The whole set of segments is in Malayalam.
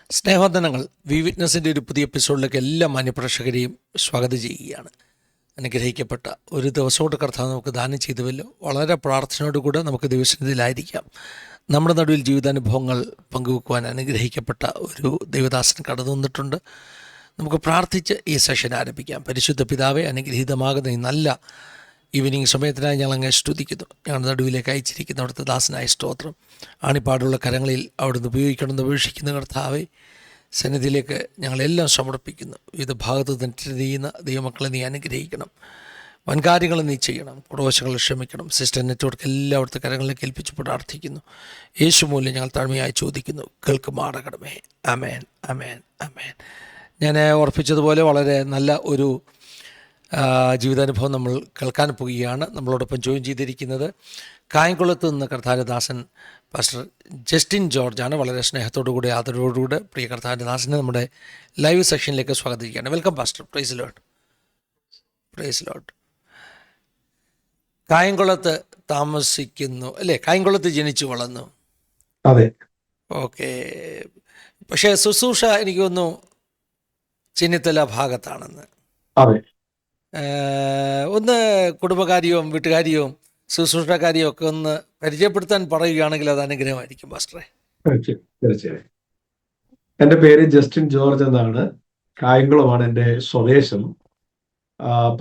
സ്നേഹവന്ദനങ്ങൾ. വി വിറ്റ്നസിൻ്റെ ഒരു പുതിയ എപ്പിസോഡിലേക്ക് എല്ലാ മാന്യപ്രേക്ഷകരെയും സ്വാഗതം ചെയ്യുകയാണ്. അനുഗ്രഹിക്കപ്പെട്ട ഒരു ദിവസത്തോട് കർത്താവ് നമുക്ക് ദാനം ചെയ്തുവല്ലോ. വളരെ പ്രാർത്ഥനയോടുകൂടെ നമുക്ക് ദിവസത്തിലായിരിക്കാം. നമ്മുടെ നടുവിൽ ജീവിതാനുഭവങ്ങൾ പങ്കുവെക്കുവാൻ അനുഗ്രഹിക്കപ്പെട്ട ഒരു ദൈവദാസൻ കടന്നു വന്നിട്ടുണ്ട്. നമുക്ക് പ്രാർത്ഥിച്ച് ഈ സെഷൻ ആരംഭിക്കാം. പരിശുദ്ധ പിതാവെ, അനുഗ്രഹീതമാകുന്ന ഈ നല്ല ഈവനിങ് സമയത്തിനായി ഞങ്ങൾ അങ്ങ് സ്തുതിക്കുന്നു. ഞങ്ങളുടെ നടുവിലേക്ക് അയച്ചിരിക്കുന്ന അവിടുത്തെ ദാസനായ സ്തോത്രം. ആണിപ്പാടുള്ള കരങ്ങളിൽ അവിടുന്ന് ഉപയോഗിക്കണമെന്ന് അപേക്ഷിക്കുന്ന കർത്താവെ, സന്നിധിയിലേക്ക് ഞങ്ങളെല്ലാം സമർപ്പിക്കുന്നു. വിവിധ ഭാഗത്ത് തെറ്റ് ചെയ്യുന്ന ദൈവമക്കളെ നീ അനുഗ്രഹിക്കണം. വൻകാര്യങ്ങൾ നീ ചെയ്യണം. കുടവശങ്ങൾ ക്ഷമിക്കണം. സിസ്റ്റർ നെറ്റ്വർക്ക് എല്ലാ അവിടുത്തെ കരങ്ങളിലേക്ക് ഏൽപ്പിച്ച് പ്രാർത്ഥിക്കുന്നു. യേശു മൂല്യം ഞങ്ങൾ താഴ്മയായി ചോദിക്കുന്നു. കേൾക്കുമാറാകണമേ. അമേൻ, അമേൻ, അമേൻ. ഞാൻ ഉറപ്പിച്ചതുപോലെ വളരെ നല്ല ഒരു ജീവിതാനുഭവം നമ്മൾ കേൾക്കാൻ പോവുകയാണ്. നമ്മളോടൊപ്പം ജോയിൻ ചെയ്തിരിക്കുന്നത് കായംകുളത്ത് നിന്ന് കർത്താരദാസൻ പാസ്റ്റർ ജസ്റ്റിൻ ജോർജാണ്. വളരെ സ്നേഹത്തോടുകൂടി ആദരവോടുകൂടെ പ്രിയ കർത്താരദാസനെ നമ്മുടെ ലൈവ് സെക്ഷനിലേക്ക് സ്വാഗതിക്കുകയാണ്. Welcome pastor. Praise Lord. Praise Lord. കായംകുളത്ത് താമസിക്കുന്നു അല്ലേ? കായംകുളത്ത് ജനിച്ചു വളർന്നു. അതെ. ഓക്കെ. പക്ഷേ ശുശ്രൂഷ എനിക്ക് തോന്നുന്നു ചെന്നിത്തല ഭാഗത്താണെന്ന്. അതെ. ഒന്ന് കുടുംബകാര്യവും വീട്ടുകാര്യവും ശുശ്രൂഷക്കാരിയും ഒക്കെ ഒന്ന് പരിചയപ്പെടുത്താൻ പറയുകയാണെങ്കിൽ അത് അനുഗ്രഹമായിരിക്കും പാസ്റ്ററെ. തീർച്ചയായും. എൻ്റെ പേര് ജസ്റ്റിൻ ജോർജ് എന്നാണ്. കായംകുളമാണ് എൻ്റെ സ്വദേശം.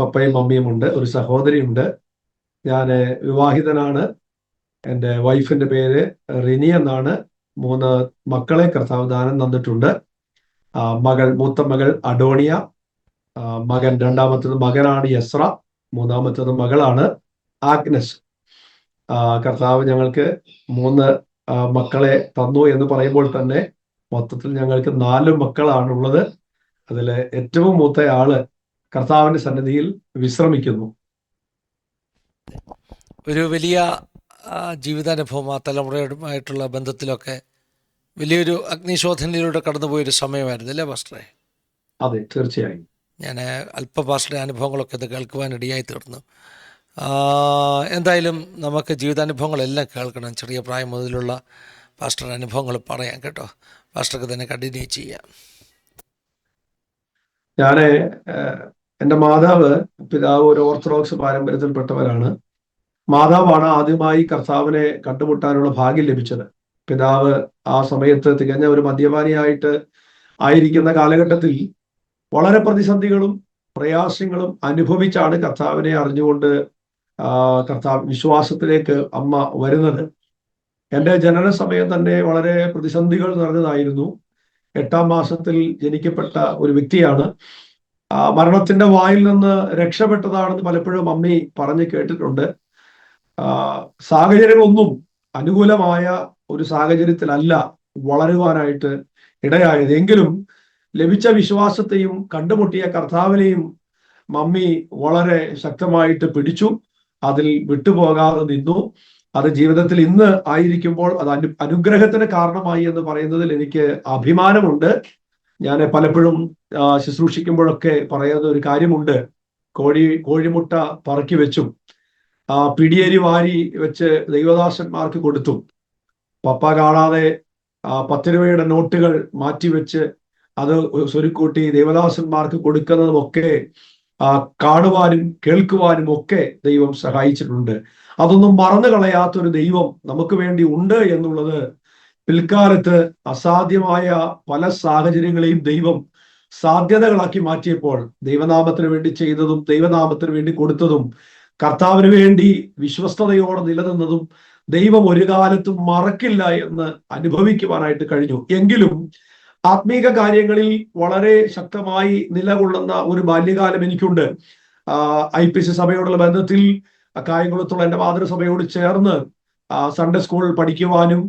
പപ്പയും മമ്മിയും ഉണ്ട്, ഒരു സഹോദരിയുണ്ട്. ഞാൻ വിവാഹിതനാണ്. എൻ്റെ വൈഫിൻ്റെ പേര് റിനി എന്നാണ്. 3 മക്കളെ കർത്താവ് ദാനം തന്നിട്ടുണ്ട്. മൂത്ത മകൾ അഡോണിയ, രണ്ടാമത്തത് മകനാണ് യസ്ര, മൂന്നാമത്തത് മകളാണ് ആഗ്നസ്. കർത്താവ് ഞങ്ങൾക്ക് 3 മക്കളെ തന്നു എന്ന് പറയുമ്പോൾ തന്നെ മൊത്തത്തിൽ ഞങ്ങൾക്ക് 4 മക്കളാണുള്ളത്. അതിൽ ഏറ്റവും മൂത്ത ആള് കർത്താവിന്റെ സന്നിധിയിൽ വിശ്രമിക്കുന്നു. ഒരു വലിയ ജീവിതാനുഭവം ആ തലമുറയുമായിട്ടുള്ള ബന്ധത്തിലൊക്കെ വലിയൊരു അഗ്നിശോധനയിലൂടെ കടന്നുപോയൊരു സമയമായിരുന്നു അല്ലേ പാസ്റ്ററെ? അതെ, തീർച്ചയായും. ഞാൻ പാസ്റ്ററുടെ അനുഭവങ്ങളൊക്കെ ഇത് കേൾക്കുവാനിടയായി തീർന്നു. എന്തായാലും നമുക്ക് ജീവിതാനുഭവങ്ങളെല്ലാം കേൾക്കണം. ചെറിയ പ്രായം മുതലുള്ള പാസ്റ്ററുടെ അനുഭവങ്ങൾ പറയാം കേട്ടോ. പാസ്റ്റർക്ക് തന്നെ കണ്ടിന്യൂ ചെയ്യാം. എൻ്റെ മാതാവ്, പിതാവ് ഒരു ഓർത്തഡോക്സ് പാരമ്പര്യത്തിൽപ്പെട്ടവരാണ്. മാതാവാണ് ആദ്യമായി കർത്താവിനെ കണ്ടുമുട്ടാനുള്ള ഭാഗ്യം ലഭിച്ചത്. പിതാവ് ആ സമയത്ത് തികഞ്ഞ ഒരു മദ്യപാനിയായിട്ട് ആയിരിക്കുന്ന കാലഘട്ടത്തിൽ വളരെ പ്രതിസന്ധികളും പ്രയാസങ്ങളും അനുഭവിച്ചാണ് കർത്താവിനെ അറിഞ്ഞുകൊണ്ട് കർത്താവ് വിശ്വാസത്തിലേക്ക് അമ്മ വരുന്നത്. എൻ്റെ ജനന സമയം തന്നെ വളരെ പ്രതിസന്ധികൾ നിറഞ്ഞതായിരുന്നു. 8ാം മാസത്തിൽ ജനിക്കപ്പെട്ട ഒരു വ്യക്തിയാണ്. മരണത്തിന്റെ വായിൽ നിന്ന് രക്ഷപ്പെട്ടതാണെന്ന് പലപ്പോഴും അമ്മി പറഞ്ഞ് കേട്ടിട്ടുണ്ട്. സാഹചര്യങ്ങളൊന്നും അനുകൂലമായ ഒരു സാഹചര്യത്തിലല്ല വളരുവാനായിട്ട് ഇടയായത്. എങ്കിലും ലഭിച്ച വിശ്വാസത്തെയും കണ്ടുമുട്ടിയ കർത്താവിനെയും മമ്മി വളരെ ശക്തമായിട്ട് പിടിച്ചു. അതിൽ വിട്ടുപോകാതെ നിന്നു. അത് ജീവിതത്തിൽ ഇന്ന് ആയിരിക്കുമ്പോൾ അത് അനുഗ്രഹത്തിന് കാരണമായി എന്ന് പറയുന്നതിൽ എനിക്ക് അഭിമാനമുണ്ട്. ഞാൻ പലപ്പോഴും ശുശ്രൂഷിക്കുമ്പോഴൊക്കെ പറയുന്ന ഒരു കാര്യമുണ്ട്. കോഴിമുട്ട പറക്കി വെച്ചും പിടിയേരി വാരി വെച്ച് ദൈവദാസന്മാർക്ക് കൊടുത്തു. പപ്പ കാണാതെ 10 രൂപയുടെ നോട്ടുകൾ മാറ്റിവെച്ച് അത് സ്വരുക്കൂട്ടി ദേവദാസന്മാർക്ക് കൊടുക്കുന്നതുമൊക്കെ കാണുവാനും കേൾക്കുവാനും ഒക്കെ ദൈവം സഹായിച്ചിട്ടുണ്ട്. അതൊന്നും മറന്നു കളയാത്തൊരു ദൈവം നമുക്ക് വേണ്ടി ഉണ്ട് എന്നുള്ളത് പിൽക്കാലത്ത് അസാധ്യമായ പല സാഹചര്യങ്ങളെയും ദൈവം സാധ്യതകളാക്കി മാറ്റിയപ്പോൾ ദൈവനാമത്തിന് വേണ്ടി ചെയ്തതും ദൈവനാമത്തിന് വേണ്ടി കൊടുത്തതും കർത്താവിന് വേണ്ടി വിശ്വസ്തയോടെ നിലനിന്നതും ദൈവം ഒരു കാലത്തും മറക്കില്ല എന്ന് അനുഭവിക്കുവാനായിട്ട് കഴിഞ്ഞു. എങ്കിലും ആത്മീക കാര്യങ്ങളിൽ വളരെ ശക്തമായി നിലകൊള്ളുന്ന ഒരു ബാല്യകാലം എനിക്കുണ്ട്. IPC സഭയോടുള്ള ബന്ധത്തിൽ കായംകുളത്തുള്ള എൻ്റെ മാതൃസഭയോട് ചേർന്ന് സൺഡേ സ്കൂൾ പഠിക്കുവാനും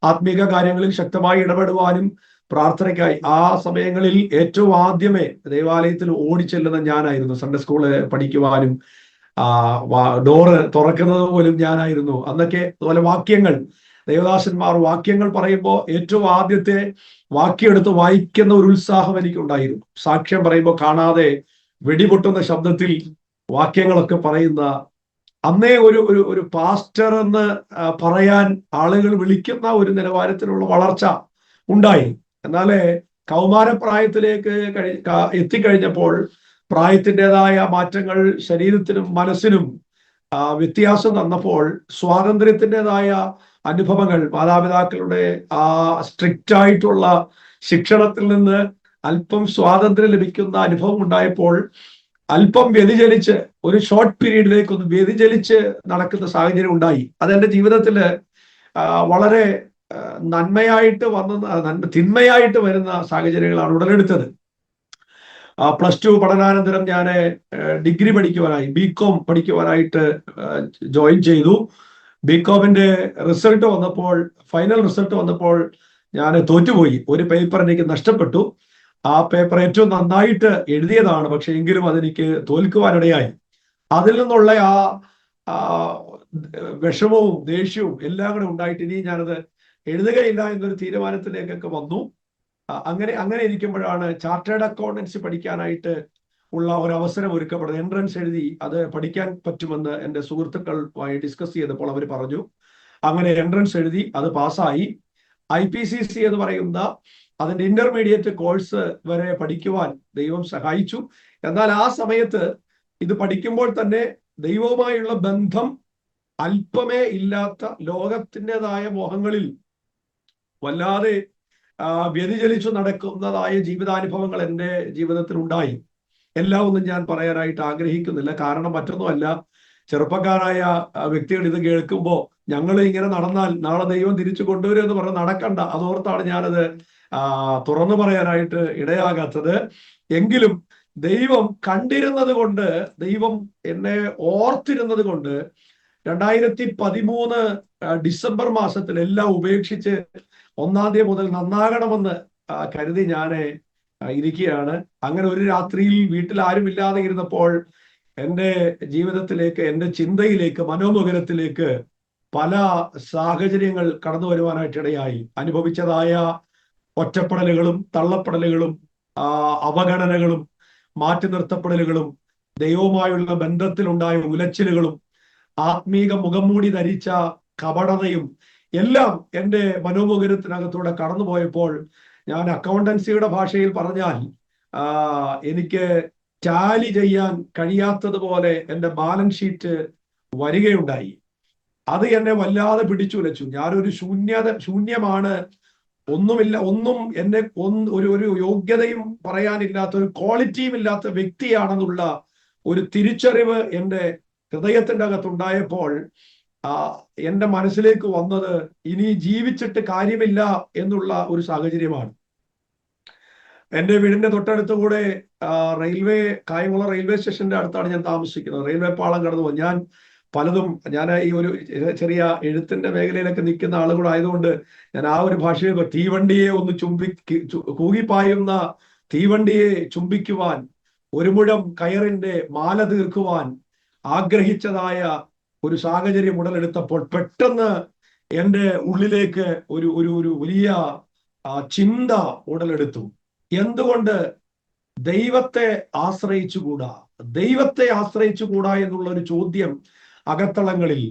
ആത്മീക കാര്യങ്ങളിൽ ശക്തമായി ഇടപെടുവാനും പ്രാർത്ഥനയ്ക്കായി ആ സമയങ്ങളിൽ ഏറ്റവും ആദ്യമേ ദേവാലയത്തിൽ ഓടിച്ചെല്ലുന്ന ഞാനായിരുന്നു. സൺഡേ സ്കൂള് പഠിക്കുവാനും ഡോറ് തുറക്കുന്നത് പോലും ഞാനായിരുന്നു. അന്നൊക്കെ അതുപോലെ വാക്യങ്ങൾ, ദേവദാസന്മാർ വാക്യങ്ങൾ പറയുമ്പോൾ ഏറ്റവും ആദ്യത്തെ വാക്യം എടുത്ത് വായിക്കുന്ന ഒരു ഉത്സാഹം എനിക്കുണ്ടായിരുന്നു. സാക്ഷ്യം പറയുമ്പോൾ കാണാതെ വെടിപൊട്ടുന്ന ശബ്ദത്തിൽ വാക്യങ്ങളൊക്കെ പറയുന്ന അന്നേ ഒരു പാസ്റ്റർ എന്ന് പറയാൻ ആളുകൾ വിളിക്കുന്ന ഒരു നിലവാരത്തിലുള്ള വളർച്ച ഉണ്ടായി. എന്നാലേ കൗമാരപ്രായത്തിലേക്ക് എത്തിക്കഴിഞ്ഞപ്പോൾ പ്രായത്തിൻ്റെതായ മാറ്റങ്ങൾ ശരീരത്തിനും മനസ്സിനും വ്യത്യാസം വന്നപ്പോൾ സ്വാതന്ത്ര്യത്തിൻ്റെതായ അനുഭവങ്ങൾ, മാതാപിതാക്കളുടെ ആ സ്ട്രിക്റ്റ് ആയിട്ടുള്ള ശിക്ഷണത്തിൽ നിന്ന് അല്പം സ്വാതന്ത്ര്യം ലഭിക്കുന്ന അനുഭവം ഉണ്ടായപ്പോൾ അല്പം വ്യതിചലിച്ച് ഒരു ഷോർട്ട് പീരീഡിലേക്ക് ഒന്ന് വ്യതിചലിച്ച് നടക്കുന്ന സാഹചര്യം ഉണ്ടായി. അതെന്റെ ജീവിതത്തില് വളരെ നന്മയായിട്ട് തിന്മയായിട്ട് വരുന്ന സാഹചര്യങ്ങളാണ് ഉടലെടുത്തത്. +2 പഠനാനന്തരം ഞാൻ ഡിഗ്രി പഠിക്കുവാനായി BCom പഠിക്കുവാനായിട്ട് ജോയിൻ ചെയ്തു. BComന്റെ റിസൾട്ട് വന്നപ്പോൾ, ഫൈനൽ റിസൾട്ട് വന്നപ്പോൾ ഞാൻ തോറ്റുപോയി. ഒരു പേപ്പർ എനിക്ക് നഷ്ടപ്പെട്ടു. ആ പേപ്പർ ഏറ്റവും നന്നായിട്ട് എഴുതിയതാണ്, പക്ഷെ എങ്കിലും അതെനിക്ക് തോൽക്കുവാനിടയായി. അതിൽ നിന്നുള്ള ആ വിഷമവും ദേഷ്യവും എല്ലാം കൂടെ ഉണ്ടായിട്ട് ഇനി ഞാനത് എഴുതുകയില്ല എന്നൊരു തീരുമാനത്തിലേക്കൊക്കെ വന്നു. അങ്ങനെ ഇരിക്കുമ്പോഴാണ് ചാർട്ടേഡ് അക്കൗണ്ടൻസി പഠിക്കാനായിട്ട് ഉള്ള ഒരു അവസരം ഒരുക്കപ്പെടുന്നത്. എൻട്രൻസ് എഴുതി അത് പഠിക്കാൻ പറ്റുമെന്ന് എൻ്റെ സുഹൃത്തുക്കളുമായി ഡിസ്കസ് ചെയ്തപ്പോൾ അവർ പറഞ്ഞു. അങ്ങനെ എൻട്രൻസ് എഴുതി അത് പാസ്സായി. IPCC എന്ന് പറയുന്ന അതിന്റെ ഇന്റർമീഡിയറ്റ് കോഴ്സ് വരെ പഠിക്കുവാൻ ദൈവം സഹായിച്ചു. എന്നാൽ ആ സമയത്ത് ഇത് പഠിക്കുമ്പോൾ തന്നെ ദൈവവുമായുള്ള ബന്ധം അല്പമേ ഇല്ലാത്ത, ലോകത്തിൻ്റെതായ മോഹങ്ങളിൽ വല്ലാതെ വ്യതിചലിച്ചു നടക്കുന്നതായ ജീവിതാനുഭവങ്ങൾ എൻ്റെ ജീവിതത്തിൽ ഉണ്ടായി. എല്ലാം ഒന്നും ഞാൻ പറയാനായിട്ട് ആഗ്രഹിക്കുന്നില്ല, കാരണം മറ്റൊന്നുമല്ല, ചെറുപ്പക്കാരായ വ്യക്തികൾ ഇത് കേൾക്കുമ്പോൾ ഞങ്ങൾ ഇങ്ങനെ നടന്നാൽ നാളെ ദൈവം തിരിച്ചു കൊണ്ടുവരും എന്ന് പറഞ്ഞ് നടക്കണ്ട, അതോർത്താണ് ഞാനത് തുറന്നു പറയാനായിട്ട് ഇടയാകാത്തത്. എങ്കിലും ദൈവം കണ്ടിരുന്നത് കൊണ്ട്, ദൈവം എന്നെ ഓർത്തിരുന്നത് കൊണ്ട് 2013 ഡിസംബർ മാസത്തിൽ എല്ലാം ഉപേക്ഷിച്ച് 1-ാം തീയതി മുതൽ നന്നാകണമെന്ന് കരുതി ഞാൻ ഇരിക്കുകയാണ്. അങ്ങനെ ഒരു രാത്രിയിൽ വീട്ടിൽ ആരും ഇല്ലാതെ ഇരുന്നപ്പോൾ എൻ്റെ ജീവിതത്തിലേക്ക്, എൻ്റെ ചിന്തയിലേക്ക്, മനോമുഖരത്തിലേക്ക് പല സാഹചര്യങ്ങൾ കടന്നു വരുവാനായിട്ടിടയായി. അനുഭവിച്ചതായ ഒറ്റപ്പെടലുകളും തള്ളപ്പെടലുകളും അവഗണനകളും മാറ്റി നിർത്തപ്പെടലുകളും ദൈവവുമായുള്ള ബന്ധത്തിലുണ്ടായ ഉലച്ചിലുകളും ആത്മീക മുഖംമൂടി ധരിച്ച കപടതയും എല്ലാം എൻ്റെ മനോമുഖരത്തിനകത്തൂടെ കടന്നുപോയപ്പോൾ ഞാൻ അക്കൗണ്ടൻസിയുടെ ഭാഷയിൽ പറഞ്ഞാൽ എനിക്ക് ടാലി ചെയ്യാൻ കഴിയാത്തതുപോലെ എൻ്റെ ബാലൻസ് ഷീറ്റ് വരികയുണ്ടായി. അത് എന്നെ വല്ലാതെ പിടിച്ചുലച്ചു. ഞാനൊരു ശൂന്യമാണ്, ഒന്നുമില്ല, ഒന്നും എന്നെ ഒരു യോഗ്യതയും പറയാനില്ലാത്ത, ഒരു ക്വാളിറ്റിയും ഇല്ലാത്ത വ്യക്തിയാണെന്നുള്ള ഒരു തിരിച്ചറിവ് എൻ്റെ ഹൃദയത്തിൻ്റെ അകത്തുണ്ടായപ്പോൾ എൻ്റെ മനസ്സിലേക്ക് വന്നത് ഇനി ജീവിച്ചിട്ട് കാര്യമില്ല എന്നുള്ള ഒരു സാഹചര്യമാണ്. എൻ്റെ വീടിന്റെ തൊട്ടടുത്ത് കൂടെ കായംകുളം റെയിൽവേ സ്റ്റേഷന്റെ അടുത്താണ് ഞാൻ താമസിക്കുന്നത്. റെയിൽവേ പാളം കടന്നു പോകും. ഞാൻ ഈ ഒരു ചെറിയ എഴുത്തിന്റെ മേഖലയിലൊക്കെ നിൽക്കുന്ന ആളുകളായതുകൊണ്ട് ഞാൻ ആ ഒരു ഭാഷയിൽ തീവണ്ടിയെ ഒന്ന് കൂകിപ്പായുന്ന തീവണ്ടിയെ ചുംബിക്കുവാൻ, ഒരു മുഴം കയറിന്റെ മാല തീർക്കുവാൻ ആഗ്രഹിച്ചതായ ഒരു സാഹചര്യം ഉടലെടുത്തപ്പോൾ പെട്ടെന്ന് എൻ്റെ ഉള്ളിലേക്ക് ഒരു വലിയ ചിന്ത ഉടലെടുത്തു. എന്തുകൊണ്ട് ദൈവത്തെ ആശ്രയിച്ചുകൂടാ എന്നുള്ള ഒരു ചോദ്യം അകത്തളങ്ങളിൽ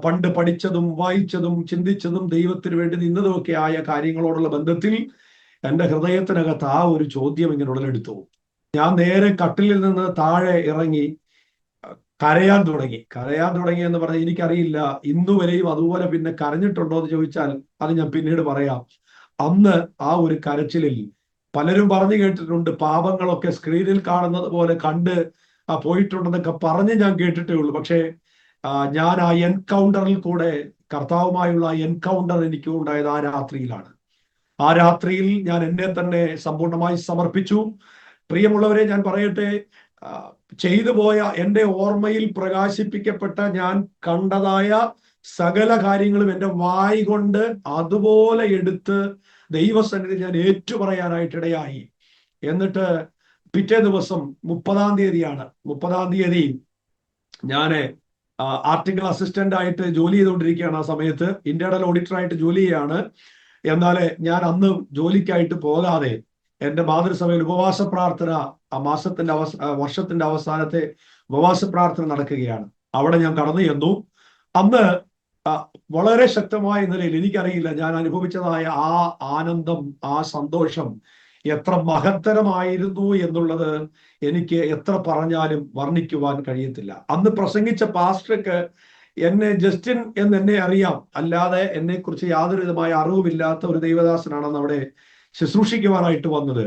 പണ്ട് പഠിച്ചതും വായിച്ചതും ചിന്തിച്ചതും ദൈവത്തിന് വേണ്ടി നിന്നതുമൊക്കെ ആയ കാര്യങ്ങളോടുള്ള ബന്ധത്തിൽ എൻ്റെ ഹൃദയത്തിനകത്ത് ആ ഒരു ചോദ്യം ഇങ്ങനെ ഉടലെടുത്തു. ഞാൻ നേരെ കട്ടിലിൽ നിന്ന് താഴെ ഇറങ്ങി കരയാൻ തുടങ്ങി എന്ന് പറഞ്ഞാൽ എനിക്കറിയില്ല ഇന്നുവരെയും അതുപോലെ പിന്നെ കരഞ്ഞിട്ടുണ്ടോ എന്ന് ചോദിച്ചാൽ അത് ഞാൻ പിന്നീട് പറയാം. അന്ന് ആ ഒരു കരച്ചിലിൽ പലരും പറഞ്ഞു കേട്ടിട്ടുണ്ട്, പാപങ്ങളൊക്കെ സ്ക്രീനിൽ കാണുന്നത് പോലെ കണ്ട് പോയിട്ടുണ്ടെന്നൊക്കെ പറഞ്ഞ് ഞാൻ കേട്ടിട്ടേ ഉള്ളൂ. പക്ഷേ ഞാൻ ആ എൻകൗണ്ടറിൽ കൂടെ, കർത്താവുമായുള്ള എൻകൗണ്ടർ എനിക്ക് ഉണ്ടായത് ആ രാത്രിയിലാണ്. ആ രാത്രിയിൽ ഞാൻ എന്നെ തന്നെ സമ്പൂർണമായി സമർപ്പിച്ചു. പ്രിയമുള്ളവരെ, ഞാൻ പറയട്ടെ, ചെയ്തു പോയ എൻ്റെ ഓർമ്മയിൽ പ്രകാശിപ്പിക്കപ്പെട്ട ഞാൻ കണ്ടതായ സകല കാര്യങ്ങളും എൻ്റെ വായി കൊണ്ട് അതുപോലെ എടുത്ത് ദൈവസന്നിധി ഞാൻ ഏറ്റുപറയാനായിട്ടിടയായി. എന്നിട്ട് പിറ്റേ ദിവസം 30-ാം തീയതിയാണ്. 30-ാം തീയതി ഞാൻ ആർട്ടിക്കൽ അസിസ്റ്റന്റ് ആയിട്ട് ജോലി ചെയ്തുകൊണ്ടിരിക്കുകയാണ്. ആ സമയത്ത് ഇന്റേണൽ ഓഡിറ്ററായിട്ട് ജോലി ചെയ്യാണ്. എന്നാൽ ഞാൻ അന്ന് ജോലിക്കായിട്ട് പോകാതെ എൻ്റെ മാതൃസഭയിൽ ഉപവാസ പ്രാർത്ഥന, ആ വർഷത്തിന്റെ അവസാനത്തെ ഉപവാസ പ്രാർത്ഥന നടക്കുകയാണ്. അവിടെ ഞാൻ കടന്നു ചെന്നു. അന്ന് വളരെ ശക്തമായ നിലയിൽ എനിക്കറിയില്ല, ഞാൻ അനുഭവിച്ചതായ ആ ആനന്ദം, ആ സന്തോഷം എത്ര മഹത്തരമായിരുന്നു എന്നുള്ളത് എനിക്ക് എത്ര പറഞ്ഞാലും വർണ്ണിക്കുവാൻ കഴിയത്തില്ല. അന്ന് പ്രസംഗിച്ച പാസ്റ്റർക്ക് എന്നെ ജസ്റ്റിൻ എന്നെ അറിയാം, അല്ലാതെ എന്നെ കുറിച്ച് യാതൊരു വിധമായ അറിവുമില്ലാത്ത ഒരു ദൈവദാസനാണെന്ന് അവിടെ ശുശ്രൂഷിക്കുവാനായിട്ട് വന്നത്.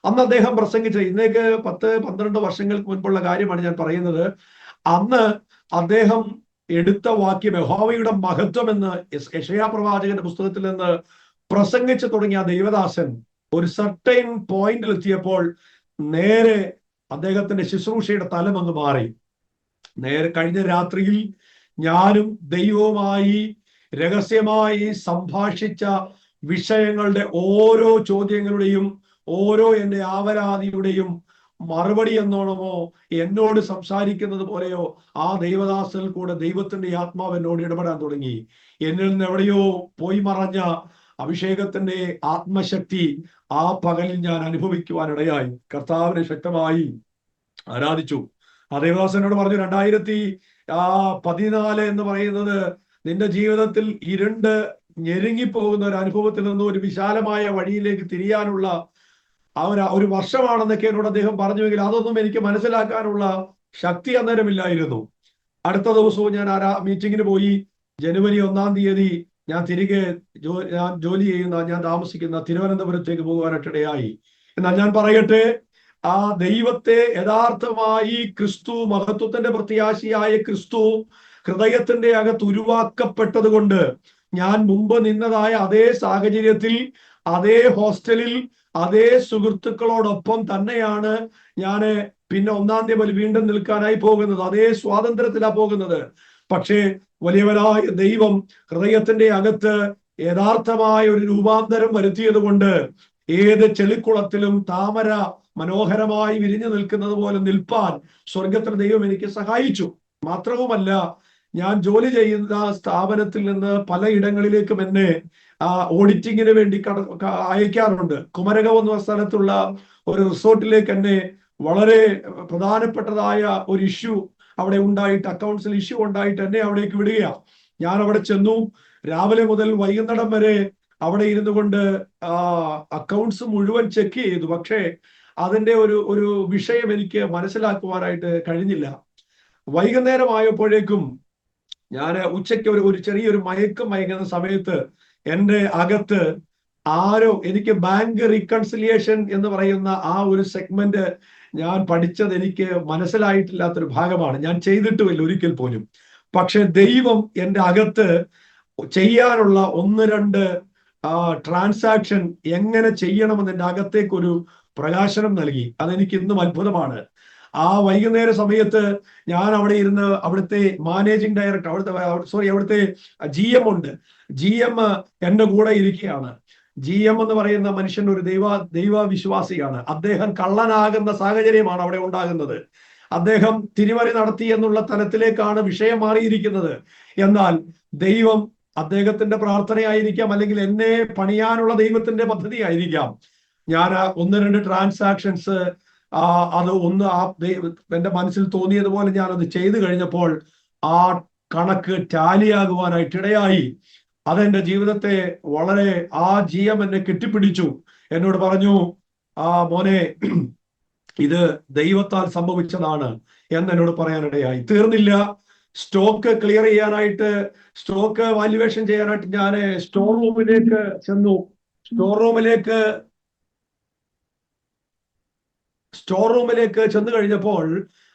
അന്ന് അദ്ദേഹം പ്രസംഗിച്ച, ഇന്നേക്ക് 10-12 വർഷങ്ങൾക്ക് മുൻപുള്ള കാര്യമാണ് ഞാൻ പറയുന്നത്. അന്ന് അദ്ദേഹം എടുത്ത വാക്യം യഹോവയുടെ മഹത്വം എന്ന് യെശയ്യാ പ്രവാചകന്റെ പുസ്തകത്തിൽ നിന്ന് പ്രസംഗിച്ചു തുടങ്ങിയ ദൈവദാസൻ ഒരു സർട്ടൈൻ പോയിന്റിൽ എത്തിയപ്പോൾ നേരെ അദ്ദേഹത്തിന്റെ ശുശ്രൂഷയുടെ തലം അങ്ങ് മാറി. നേരെ കഴിഞ്ഞ രാത്രിയിൽ ഞാനും ദൈവവുമായി രഹസ്യമായി സംഭാഷിച്ച വിഷയങ്ങളുടെ ഓരോ ചോദ്യങ്ങളുടെയും ഓരോ എന്റെ ആവലാതിയുടെയും മറുപടി എന്നോണമോ എന്നോട് സംസാരിക്കുന്നത് പോലെയോ ആ ദൈവദാസനിൽ കൂടെ ദൈവത്തിന്റെ ആത്മാവ് എന്നോട് ഇടപെടാൻ തുടങ്ങി. എന്നിൽ നിന്ന് എവിടെയോ പോയി മറഞ്ഞ അഭിഷേകത്തിന്റെ ആത്മശക്തി ആ പകലിൽ ഞാൻ അനുഭവിക്കുവാനിടയായി. കർത്താവിനെ ശക്തമായി ആരാധിച്ചു. ആ ദേവദാസനോട് പറഞ്ഞു, 2014 എന്ന് പറയുന്നത് നിന്റെ ജീവിതത്തിൽ ഇരുണ്ട് ഞെരുങ്ങിപ്പോകുന്ന ഒരു അനുഭവത്തിൽ നിന്ന് ഒരു വിശാലമായ വഴിയിലേക്ക് തിരിയാനുള്ള ഒരു വർഷമാണെന്നൊക്കെ എന്നോട് അദ്ദേഹം പറഞ്ഞുവെങ്കിൽ അതൊന്നും എനിക്ക് മനസ്സിലാക്കാനുള്ള ശക്തി അന്നേരമില്ലായിരുന്നു. അടുത്ത ദിവസവും ഞാൻ മീറ്റിങ്ങിന് പോയി. ജനുവരി 1-ാം തീയതി ഞാൻ തിരികെ ഞാൻ താമസിക്കുന്ന തിരുവനന്തപുരത്തേക്ക് പോകുവാനായിട്ടിടയായി. എന്നാൽ ഞാൻ പറയട്ടെ, ആ ദൈവത്തെ യഥാർത്ഥമായി ക്രിസ്തു, മഹത്വത്തിന്റെ പ്രത്യാശിയായ ക്രിസ്തു ഹൃദയത്തിന്റെ അകത്ത് ഉരുവാക്കപ്പെട്ടത് കൊണ്ട് ഞാൻ മുമ്പ് നിന്നതായ അതേ സാഹചര്യത്തിൽ, അതേ ഹോസ്റ്റലിൽ, അതേ സുഹൃത്തുക്കളോടൊപ്പം തന്നെയാണ് ഞാൻ പിന്നെ 1-ാം തീയതി വീണ്ടും നിൽക്കാനായി പോകുന്നത്. അതേ സ്വാതന്ത്ര്യത്തിലാണ് പോകുന്നത്. പക്ഷേ വലിയവനായ ദൈവം ഹൃദയത്തിന്റെ അകത്ത് യഥാർത്ഥമായ ഒരു രൂപാന്തരം വരുത്തിയത് കൊണ്ട് ഏത് ചെളിക്കുളത്തിലും താമര മനോഹരമായി വിരിഞ്ഞു നിൽക്കുന്നത് പോലെ നിൽപ്പാൻ സ്വർഗത്തിലെ ദൈവം എനിക്ക് സഹായിച്ചു. മാത്രവുമല്ല, ഞാൻ ജോലി ചെയ്യുന്ന സ്ഥാപനത്തിൽ നിന്ന് പലയിടങ്ങളിലേക്കും എന്നെ ഓഡിറ്റിങ്ങിന് വേണ്ടി അയക്കാറുണ്ട്. കുമരകം എന്ന സ്ഥലത്തുള്ള ഒരു റിസോർട്ടിലേക്ക് എന്നെ വളരെ പ്രധാനപ്പെട്ടതായ ഒരു ഇഷ്യൂ അവിടെ ഉണ്ടായിട്ട്, അക്കൗണ്ട്സിൽ ഇഷ്യൂ ഉണ്ടായിട്ട് എന്നെ അവിടേക്ക് വിടുകയാണ്. ഞാൻ അവിടെ ചെന്നു. രാവിലെ മുതൽ വൈകുന്നേരം വരെ അവിടെ ഇരുന്നു കൊണ്ട് അക്കൗണ്ട്സ് മുഴുവൻ ചെക്ക് ചെയ്തു. പക്ഷേ അതിന്റെ ഒരു വിഷയം എനിക്ക് മനസ്സിലാക്കുവാനായിട്ട് കഴിഞ്ഞില്ല. വൈകുന്നേരം ആയപ്പോഴേക്കും ഞാൻ ഉച്ചയ്ക്ക് ഒരു ചെറിയൊരു മയങ്ങുന്ന സമയത്ത് എൻ്റെ അകത്ത് ആരോ എനിക്ക് ബാങ്ക് റീകൺസിലിയേഷൻ എന്ന് പറയുന്ന ആ ഒരു സെഗ്മെന്റ് ഞാൻ പഠിച്ചത് എനിക്ക് മനസ്സിലായിട്ടില്ലാത്തൊരു ഭാഗമാണ്. ഞാൻ ചെയ്തിട്ടുമില്ല ഒരിക്കൽ പോലും. പക്ഷെ ദൈവം എൻ്റെ അകത്ത് ചെയ്യാനുള്ള 1-2 ട്രാൻസാക്ഷൻ എങ്ങനെ ചെയ്യണമെന്ന് എൻ്റെ അകത്തേക്കൊരു പ്രകാശനം നൽകി. അതെനിക്ക് ഇന്നും അത്ഭുതമാണ്. ആ വൈകുന്നേര സമയത്ത് ഞാൻ അവിടെ ഇരുന്ന് അവിടുത്തെ മാനേജിംഗ് ഡയറക്ടർ, അവിടുത്തെ GM ഉണ്ട്. GM എൻ്റെ കൂടെ ഇരിക്കുകയാണ്. GM എന്ന് പറയുന്ന മനുഷ്യൻ ഒരു ദൈവവിശ്വാസിയാണ്. അദ്ദേഹം കള്ളനാകുന്ന സാഹചര്യമാണ് അവിടെ ഉണ്ടാകുന്നത്. അദ്ദേഹം തിരിമറി നടത്തി എന്നുള്ള തലത്തിലേക്കാണ് വിഷയം മാറിയിരിക്കുന്നത്. എന്നാൽ ദൈവം, അദ്ദേഹത്തിന്റെ പ്രാർത്ഥനയായിരിക്കാം, അല്ലെങ്കിൽ എന്നെ പണിയാനുള്ള ദൈവത്തിന്റെ പദ്ധതി ആയിരിക്കാം. ഞാൻ 1-2 ട്രാൻസാക്ഷൻസ് അത് എന്റെ മനസ്സിൽ തോന്നിയതുപോലെ ഞാൻ അത് ചെയ്തു കഴിഞ്ഞപ്പോൾ ആ കണക്ക് ടാലിയാകുവാനായിട്ടിടയായി. അതെന്റെ ജീവിതത്തെ വളരെ, ആ GM എന്നെ കെട്ടിപ്പിടിച്ചു. എന്നോട് പറഞ്ഞു, മോനെ, ഇത് ദൈവത്താൽ സംഭവിച്ചതാണ് എന്നോട് പറയാനിടയായി. തീർന്നില്ല. സ്റ്റോക്ക് ക്ലിയർ ചെയ്യാനായിട്ട്, സ്റ്റോക്ക് വാല്യുവേഷൻ ചെയ്യാനായിട്ട് ഞാൻ സ്റ്റോർ റൂമിലേക്ക് ചെന്നു. സ്റ്റോർ റൂമിലേക്ക് ചെന്ന് കഴിഞ്ഞപ്പോൾ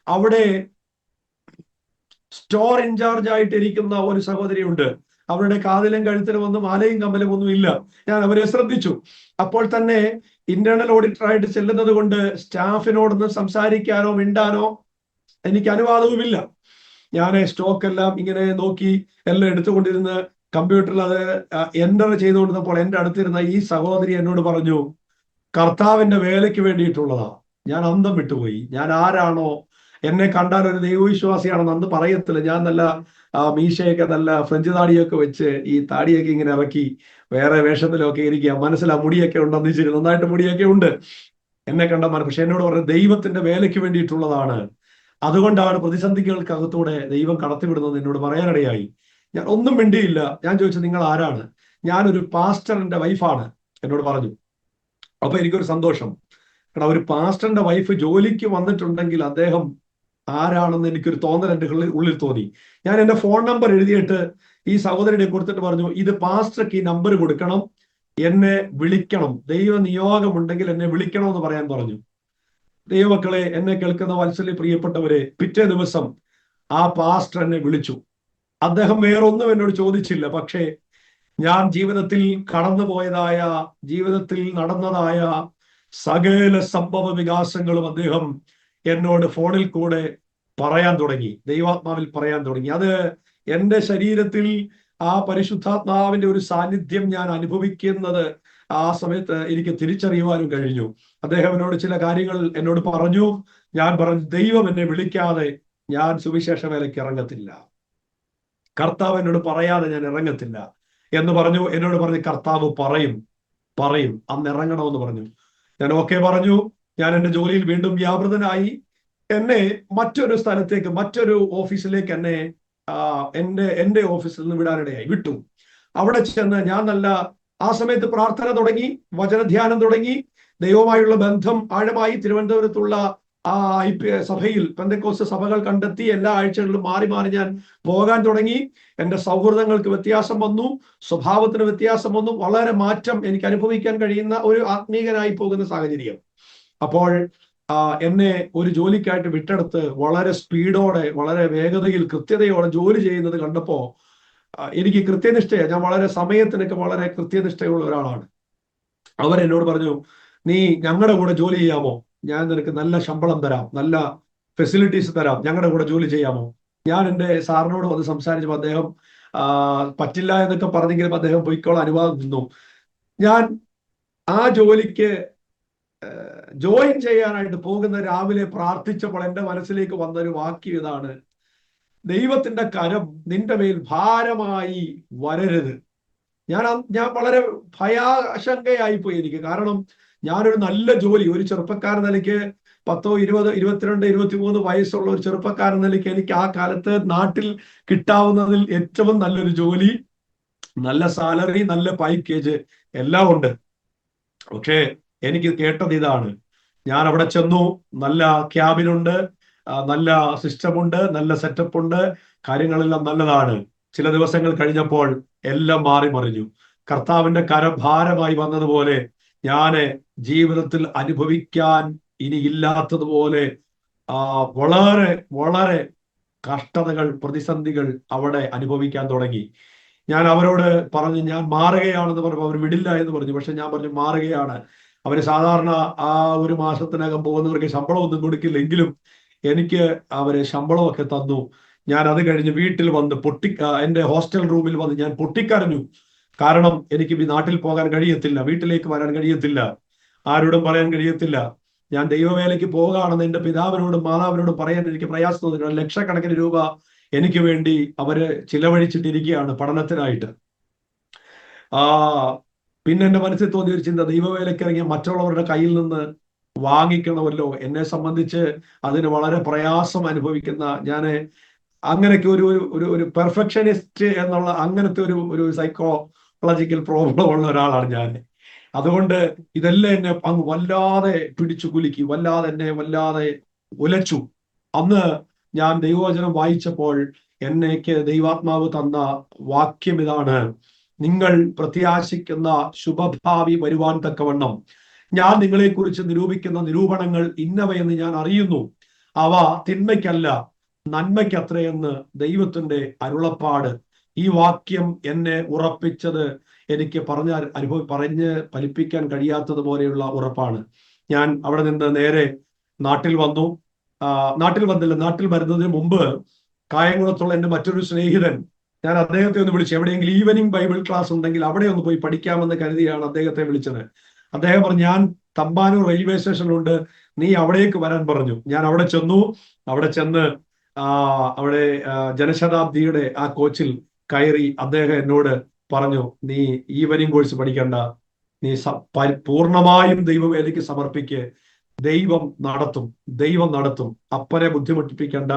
അവിടെ സ്റ്റോർ ഇൻചാർജ് ആയിട്ട് ഇരിക്കുന്ന ഒരു സഹോദരിയുണ്ട്. അവരുടെ കാതിലും കഴുത്തിലും ഒന്നും മാലയും കമ്മലും ഒന്നും ഇല്ല. ഞാൻ അവരെ ശ്രദ്ധിച്ചു. അപ്പോൾ തന്നെ ഇന്റേണൽ ഓഡിറ്റർ ആയിട്ട് ചെല്ലുന്നത് കൊണ്ട് സ്റ്റാഫിനോടൊന്ന് സംസാരിക്കാനോ മിണ്ടാനോ എനിക്ക് അനുവാദവുമില്ല. ഞാൻ സ്റ്റോക്ക് എല്ലാം ഇങ്ങനെ നോക്കി എല്ലാം എടുത്തുകൊണ്ടിരുന്ന് കമ്പ്യൂട്ടറിൽ അത് എൻ്റർ ചെയ്തുകൊണ്ടിരുന്നപ്പോൾ എൻ്റെ അടുത്തിരുന്ന ഈ സഹോദരി എന്നോട് പറഞ്ഞു, കർത്താവിന്റെ വേലയ്ക്ക് വേണ്ടിയിട്ടുള്ളതാ. ഞാൻ അന്തം വിട്ടുപോയി. ഞാൻ ആരാണോ, എന്നെ കണ്ടാൽ ഒരു ദൈവവിശ്വാസിയാണെന്ന് അന്ന് പറയത്തില്ല. ഞാൻ നല്ല മീശയൊക്കെ, നല്ല ഫ്രഞ്ച് താടിയൊക്കെ വെച്ച് ഈ താടിയൊക്കെ ഇങ്ങനെ ഇറക്കി വേറെ വേഷത്തിലൊക്കെ ഇരിക്കുക. മനസ്സിലാ മുടിയൊക്കെ ഉണ്ടെന്ന് വെച്ചിട്ട്, നന്നായിട്ട് മുടിയൊക്കെ ഉണ്ട്. എന്നെ കണ്ട പക്ഷെ എന്നോട് പറഞ്ഞ ദൈവത്തിന്റെ വേലയ്ക്ക് വേണ്ടിയിട്ടുള്ളതാണ്. അതുകൊണ്ടാണ് പ്രതിസന്ധികൾക്കകത്തൂടെ ദൈവം കടത്തിവിടുന്നത് എന്നോട് പറയാനിടയായി. ഞാൻ ഒന്നും മിണ്ടിയില്ല. ഞാൻ ചോദിച്ചു, നിങ്ങൾ ആരാണ്? ഞാനൊരു പാസ്റ്ററിന്റെ വൈഫാണ് എന്നോട് പറഞ്ഞു. അപ്പൊ എനിക്കൊരു സന്തോഷം. കാരണം ഒരു പാസ്റ്ററിന്റെ വൈഫ് ജോലിക്ക് വന്നിട്ടുണ്ടെങ്കിൽ അദ്ദേഹം ആരാണെന്ന് എനിക്കൊരു തോന്നൽ എൻ്റെ ഉള്ളിൽ തോന്നി. ഞാൻ എൻ്റെ ഫോൺ നമ്പർ എഴുതിയിട്ട് ഈ സഹോദരിയെ കൊടുത്തിട്ട് പറഞ്ഞു, ഇത് പാസ്റ്റർക്ക് ഈ നമ്പർ കൊടുക്കണം, എന്നെ വിളിക്കണം, ദൈവ നിയോഗമുണ്ടെങ്കിൽ എന്നെ വിളിക്കണമെന്ന് പറയാൻ പറഞ്ഞു. ദൈവമക്കളെ, എന്നെ കേൾക്കുന്ന വാത്സല്യ പ്രിയപ്പെട്ടവരെ, പിറ്റേ ദിവസം ആ പാസ്റ്റർ എന്നെ വിളിച്ചു. അദ്ദേഹം വേറൊന്നും എന്നോട് ചോദിച്ചില്ല. പക്ഷേ ഞാൻ ജീവിതത്തിൽ കടന്നുപോയതായ, ജീവിതത്തിൽ നടന്നതായ സകല സംഭവ വികാസങ്ങളും അദ്ദേഹം എന്നോട് ഫോണിൽ കൂടെ പറയാൻ തുടങ്ങി, ദൈവാത്മാവിൽ പറയാൻ തുടങ്ങി. അത് എൻ്റെ ശരീരത്തിൽ ആ പരിശുദ്ധാത്മാവിന്റെ ഒരു സാന്നിധ്യം ഞാൻ അനുഭവിക്കുന്നത് ആ സമയത്ത് എനിക്ക് തിരിച്ചറിയുവാനും കഴിഞ്ഞു. അദ്ദേഹം എന്നോട് ചില കാര്യങ്ങൾ എന്നോട് പറഞ്ഞു. ഞാൻ പറഞ്ഞു, ദൈവം എന്നെ വിളിക്കാതെ ഞാൻ സുവിശേഷ വേലയ്ക്ക് ഇറങ്ങത്തില്ല, കർത്താവ് എന്നോട് പറയാതെ ഞാൻ ഇറങ്ങത്തില്ല എന്ന് പറഞ്ഞു. എന്നോട് പറഞ്ഞു, കർത്താവ് പറയും അന്ന് ഇറങ്ങണമെന്ന് പറഞ്ഞു. ഞാൻ ഓക്കെ പറഞ്ഞു. ഞാൻ എൻ്റെ ജോലിയിൽ വീണ്ടും വ്യാപൃതനായി. എന്നെ മറ്റൊരു സ്ഥലത്തേക്ക്, മറ്റൊരു ഓഫീസിലേക്ക് എന്നെ എൻ്റെ ഓഫീസിൽ നിന്ന് വിടാനിടയായി. വിട്ടു. അവിടെ ചെന്ന് ഞാൻ ആ സമയത്ത് പ്രാർത്ഥന തുടങ്ങി, വചനധ്യാനം തുടങ്ങി, ദൈവമായുള്ള ബന്ധം ആഴമായി. തിരുവനന്തപുരത്തുള്ള സഭയിൽ പെന്തക്കോസ്ത് സഭകൾ കണ്ടെത്തി എല്ലാ ആഴ്ചകളിലും മാറി മാറി ഞാൻ പോകാൻ തുടങ്ങി. എൻ്റെ സൗഹൃദങ്ങൾക്ക് വ്യത്യാസം വന്നു, സ്വഭാവത്തിന് വ്യത്യാസം വന്നു, വളരെ മാറ്റം എനിക്ക് അനുഭവിക്കാൻ കഴിയുന്ന ഒരു ആത്മീകനായി പോകുന്ന സാഹചര്യം. അപ്പോൾ എന്നെ ഒരു ജോലിക്കായിട്ട് വിട്ടെടുത്ത് വളരെ സ്പീഡോടെ, വളരെ വേഗതയിൽ, കൃത്യതയോടെ ജോലി ചെയ്യുന്നത് കണ്ടപ്പോ എനിക്ക് കൃത്യനിഷ്ഠയ, ഞാൻ വളരെ സമയത്തിനൊക്കെ വളരെ കൃത്യനിഷ്ഠയുള്ള ഒരാളാണ്. അവരെന്നോട് പറഞ്ഞു, നീ ഞങ്ങളുടെ കൂടെ ജോലി ചെയ്യാമോ? ഞാൻ നിനക്ക് നല്ല ശമ്പളം തരാം, നല്ല ഫെസിലിറ്റീസ് തരാം, ഞങ്ങളുടെ കൂടെ ജോലി ചെയ്യാമോ? ഞാൻ എൻ്റെ സാറിനോട് വന്ന് സംസാരിച്ചപ്പോൾ അദ്ദേഹം പറ്റില്ല എന്നൊക്കെ പറഞ്ഞെങ്കിലും അദ്ദേഹം പൊയ്ക്കോളാൻ അനുവാദം നിന്നു. ഞാൻ ആ ജോലിക്ക് ജോയിൻ ചെയ്യാനായിട്ട് പോകുന്ന രാവിലെ പ്രാർത്ഥിച്ചപ്പോൾ എൻ്റെ മനസ്സിലേക്ക് വന്നൊരു വാക്യം ഇതാണ്: ദൈവത്തിന്റെ കരം നിന്റെ മേൽ ഭാരമായി വരരുത്. ഞാൻ വളരെ ഭയാശങ്കയായി പോയി എനിക്ക്. കാരണം ഞാനൊരു നല്ല ജോലി, ഒരു ചെറുപ്പക്കാരൻ നിലയ്ക്ക് 10, 20, 22, 23 വയസ്സുള്ള ഒരു ചെറുപ്പക്കാരൻ നിലയ്ക്ക് എനിക്ക് ആ കാലത്ത് നാട്ടിൽ കിട്ടാവുന്നതിൽ ഏറ്റവും നല്ലൊരു ജോലി, നല്ല സാലറി, നല്ല പാക്കേജ് എല്ലാം ഉണ്ട്. പക്ഷേ എനിക്ക് കേട്ടത് ഇതാണ്: ഞാൻ അവിടെ ചെന്നു, നല്ല ക്യാബിനുണ്ട്, നല്ല സിസ്റ്റമുണ്ട്, നല്ല സെറ്റപ്പ് ഉണ്ട്, കാര്യങ്ങളെല്ലാം നല്ലതാണ്. ചില ദിവസങ്ങൾ കഴിഞ്ഞപ്പോൾ എല്ലാം മാറി മറിഞ്ഞു. കർത്താവിന്റെ കരഭാരമായി വന്നതുപോലെ ഞാന് ജീവിതത്തിൽ അനുഭവിക്കാൻ ഇനി ഇല്ലാത്തതുപോലെ വളരെ വളരെ കഷ്ടതകൾ, പ്രതിസന്ധികൾ അവിടെ അനുഭവിക്കാൻ തുടങ്ങി. ഞാൻ അവരോട് പറഞ്ഞു, ഞാൻ മാറുകയാണെന്ന് പറഞ്ഞു. അവർ വിടില്ല എന്ന് പറഞ്ഞു. പക്ഷെ ഞാൻ പറഞ്ഞു, മാറുകയാണ്. അവര് സാധാരണ ആ ഒരു മാസത്തിനകം പോകുന്നവർക്ക് ശമ്പളം ഒന്നും കൊടുക്കില്ലെങ്കിലും എനിക്ക് അവര് ശമ്പളമൊക്കെ തന്നു. ഞാൻ അത് കഴിഞ്ഞ് വീട്ടിൽ വന്ന് എൻ്റെ ഹോസ്റ്റൽ റൂമിൽ വന്ന് ഞാൻ പൊട്ടിക്കരഞ്ഞു. കാരണം എനിക്ക് നാട്ടിൽ പോകാൻ കഴിയത്തില്ല, വീട്ടിലേക്ക് വരാൻ കഴിയത്തില്ല, ആരോടും പറയാൻ കഴിയത്തില്ല. ഞാൻ ദൈവവേലയ്ക്ക് പോകുകയാണെന്ന് എൻ്റെ പിതാവിനോടും മാതാവിനോടും പറയാൻ എനിക്ക് പ്രയാസം തോന്നി. ലക്ഷക്കണക്കിന് രൂപ എനിക്ക് വേണ്ടി അവര് ചിലവഴിച്ചിട്ടിരിക്കുകയാണ് പഠനത്തിനായിട്ട്. പിന്നെ എൻ്റെ മനസ്സിൽ തോന്നിയ ഒരു ചിന്ത, ദൈവവേലയ്ക്ക് ഇറങ്ങിയ മറ്റുള്ളവരുടെ കയ്യിൽ നിന്ന് വാങ്ങിക്കണമല്ലോ. എന്നെ സംബന്ധിച്ച് അതിന് വളരെ പ്രയാസം അനുഭവിക്കുന്ന, ഞാൻ അങ്ങനെയൊക്കെ ഒരു പെർഫെക്ഷനിസ്റ്റ് എന്നുള്ള അങ്ങനത്തെ ഒരു സൈക്കോളജിക്കൽ പ്രോബ്ലം ഉള്ള ഒരാളാണ് ഞാൻ. അതുകൊണ്ട് ഇതെല്ലാം എന്നെ അങ്ങ് വല്ലാതെ പിടിച്ചു കുലുക്കി, വല്ലാതെ ഉലച്ചു. അന്ന് ഞാൻ ദൈവവചനം വായിച്ചപ്പോൾ എന്നേക്ക് ദൈവാത്മാവ് തന്ന വാക്യം ഇതാണ്: നിങ്ങൾ പ്രത്യാശിക്കുന്ന ശുഭഭാവി വരുവാൻ തക്കവണ്ണം ഞാൻ നിങ്ങളെക്കുറിച്ച് നിരൂപിക്കുന്ന നിരൂപണങ്ങൾ ഇന്നവയെന്ന് ഞാൻ അറിയുന്നു. അവ തിന്മയ്ക്കല്ല, നന്മയ്ക്കത്രയെന്ന് ദൈവത്തിന്റെ അരുളപ്പാട്. ഈ വാക്യം എന്നെ ഉറപ്പിച്ചത് എനിക്ക് പറഞ്ഞ് ഫലിപ്പിക്കാൻ കഴിയാത്തതുപോലെയുള്ള ഉറപ്പാണ്. ഞാൻ അവിടെ നിന്ന് നേരെ നാട്ടിൽ വന്നു. നാട്ടിൽ വരുന്നതിന് മുമ്പ് കായംകുളത്തുള്ള എൻ്റെ മറ്റൊരു സ്നേഹിതൻ, ഞാൻ അദ്ദേഹത്തെ ഒന്ന് വിളിച്ചു. എവിടെയെങ്കിലും ഈവനിങ് ബൈബിൾ ക്ലാസ് ഉണ്ടെങ്കിൽ അവിടെ ഒന്ന് പോയി പഠിക്കാമെന്ന് കരുതിയാണ് അദ്ദേഹത്തെ വിളിച്ചത്. അദ്ദേഹം പറഞ്ഞു, ഞാൻ തമ്പാനൂർ റെയിൽവേ സ്റ്റേഷനിലുണ്ട്, നീ അവിടേക്ക് വരാൻ പറഞ്ഞു. ഞാൻ അവിടെ ചെന്നു. അവിടെ ചെന്ന് അവിടെ ജനശതാബ്ദിയുടെ ആ കോച്ചിൽ കയറി. അദ്ദേഹം എന്നോട് പറഞ്ഞു, നീ ഈവനിങ് കോഴ്സ് പഠിക്കണ്ട, നീ പൂർണ്ണമായും ദൈവവേലയ്ക്ക് സമർപ്പിക്ക്, ദൈവം നടത്തും. അപ്പനെ ബുദ്ധിമുട്ടിപ്പിക്കണ്ട,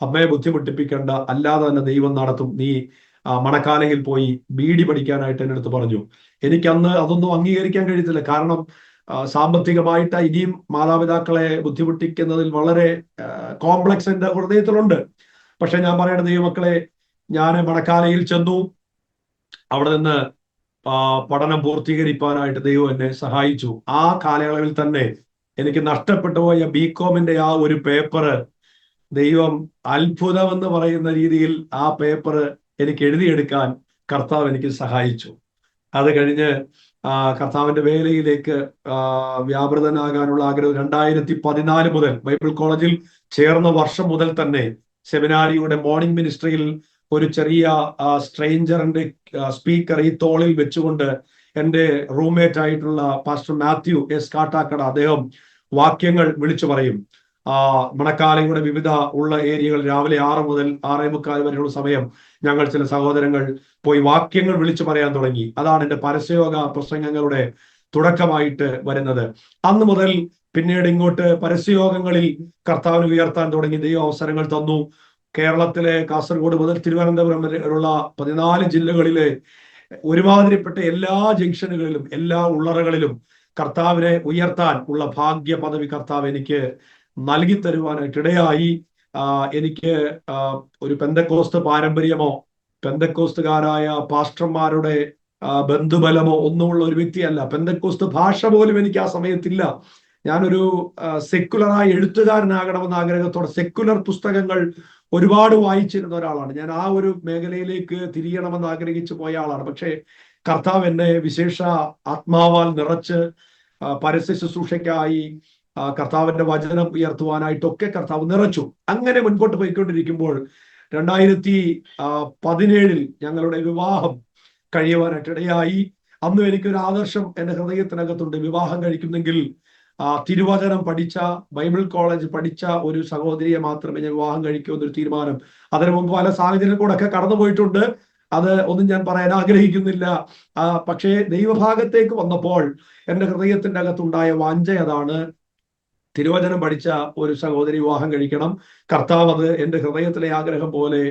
അമ്മയെ ബുദ്ധിമുട്ടിപ്പിക്കണ്ട, അല്ലാതെ തന്നെ ദൈവം നടത്തും. നീ മണക്കാലയിൽ പോയി ബീഡി പഠിക്കാനായിട്ട് എൻ്റെ അടുത്ത് പറഞ്ഞു. എനിക്ക് അന്ന് അതൊന്നും അംഗീകരിക്കാൻ കഴിയത്തില്ല. കാരണം സാമ്പത്തികമായിട്ട് ഇനിയും മാതാപിതാക്കളെ ബുദ്ധിമുട്ടിക്കുന്നതിൽ വളരെ കോംപ്ലക്സ് എൻ്റെ ഹൃദയത്തിലുണ്ട്. പക്ഷെ ഞാൻ പറയണ ദൈവമക്കളെ, ഞാൻ മണക്കാലയിൽ ചെന്നു. അവിടെ നിന്ന് പഠനം പൂർത്തീകരിക്കാനായിട്ട് ദൈവം എന്നെ സഹായിച്ചു. ആ കാലയളവിൽ തന്നെ എനിക്ക് നഷ്ടപ്പെട്ടു പോയ ബികോമിന്റെ ആ ഒരു പേപ്പറ് ദൈവം അത്ഭുതം എന്ന് പറയുന്ന രീതിയിൽ ആ പേപ്പർ എനിക്ക് എഴുതിയെടുക്കാൻ കർത്താവ് എനിക്ക് സഹായിച്ചു. അത് കഴിഞ്ഞ് കർത്താവിന്റെ വേലയിലേക്ക് വ്യാപൃതനാകാനുള്ള ആഗ്രഹം 2014 മുതൽ ബൈബിൾ കോളേജിൽ ചേർന്ന വർഷം മുതൽ തന്നെ സെമിനാരിയുടെ മോർണിംഗ് മിനിസ്ട്രിയിൽ ഒരു ചെറിയ സ്ട്രേഞ്ചറിന്റെ സ്പീക്കർ ഈ തോളിൽ വെച്ചുകൊണ്ട് എൻ്റെ റൂംമേറ്റ് ആയിട്ടുള്ള പാസ്റ്റർ മാത്യു എസ് കാട്ടാക്കട അദ്ദേഹം വാക്യങ്ങൾ വിളിച്ചു പറയും. മണക്കാലയുടെ വിവിധ ഉള്ള ഏരിയകൾ രാവിലെ 6 മുതൽ 6:45 വരെയുള്ള സമയം ഞങ്ങൾ ചില സഹോദരങ്ങൾ പോയി വാക്യങ്ങൾ വിളിച്ചു പറയാൻ തുടങ്ങി. അതാണ് എൻ്റെ പരസ്യയോഗ പ്രസംഗങ്ങളുടെ തുടക്കമായിട്ട് വരുന്നത്. അന്ന് മുതൽ പിന്നീട് ഇങ്ങോട്ട് പരസ്യയോഗങ്ങളിൽ കർത്താവിനെ ഉയർത്താൻ തുടങ്ങി. ദൈവം അവസരങ്ങൾ തന്നു. കേരളത്തിലെ കാസർഗോഡ് മുതൽ തിരുവനന്തപുരം വരെയുള്ള 14 ജില്ലകളിലെ ഒരുമാതിരിപ്പെട്ട എല്ലാ ജംഗ്ഷനുകളിലും എല്ലാ ഉള്ളറകളിലും കർത്താവിനെ ഉയർത്താൻ ഉള്ള ഭാഗ്യ പദവി കർത്താവ് എനിക്ക് നൽകി തരുവാനായിട്ട് ഇടയായി. എനിക്ക് ഒരു പെന്തക്കോസ്ത് പാരമ്പര്യമോ പെന്തക്കോസ്തുകാരായ പാസ്റ്റർമാരുടെ ബന്ധുബലമോ ഒന്നുമുള്ള ഒരു വ്യക്തിയല്ല. പെന്തക്കോസ്ത് ഭാഷ പോലും എനിക്ക് ആ സമയത്തില്ല. ഞാനൊരു സെക്കുലറായ എഴുത്തുകാരനാകണമെന്ന ആഗ്രഹത്തോടെ സെക്കുലർ പുസ്തകങ്ങൾ ഒരുപാട് വായിച്ചിരുന്ന ഒരാളാണ്. ഞാൻ ആ ഒരു മേഖലയിലേക്ക് തിരിയണമെന്ന് ആഗ്രഹിച്ചു പോയ ആളാണ്. പക്ഷേ കർത്താവ് എന്നെ വിശേഷ ആത്മാവാൽ നിറച്ച് പരസ്യ ശുശ്രൂഷയ്ക്കായി കർത്താവിന്റെ വചനം ഉയർത്തുവാനായിട്ടൊക്കെ കർത്താവ് നിറച്ചു. അങ്ങനെ മുൻപോട്ട് പോയിക്കൊണ്ടിരിക്കുമ്പോൾ 2017 ഞങ്ങളുടെ വിവാഹം കഴിയുവാനായിട്ട് ഇടയായി. അന്നും എനിക്കൊരു ആദർശം എൻ്റെ ഹൃദയത്തിനകത്തുണ്ട്. വിവാഹം കഴിക്കുന്നെങ്കിൽ തിരുവചനം പഠിച്ച, ബൈബിൾ കോളേജ് പഠിച്ച ഒരു സഹോദരിയെ മാത്രമേ ഞാൻ വിവാഹം കഴിക്കൂ എന്നൊരു തീരുമാനം. അതിനു മുമ്പ് പല സാഹചര്യങ്ങളൊക്കെ കടന്നു പോയിട്ടുണ്ട്. അത് ഒന്നും ഞാൻ പറയാൻ ആഗ്രഹിക്കുന്നില്ല. പക്ഷേ ദൈവഭാഗത്തേക്ക് വന്നപ്പോൾ എൻ്റെ ഹൃദയത്തിന്റെ അകത്തുണ്ടായ വാഞ്ച അതാണ്, തിരുവചനം പഠിച്ച ഒരു സഹോദരി വിവാഹം കഴിക്കണം. കർത്താവ് അത് എൻ്റെ ഹൃദയത്തിലെ ആഗ്രഹം പോലെ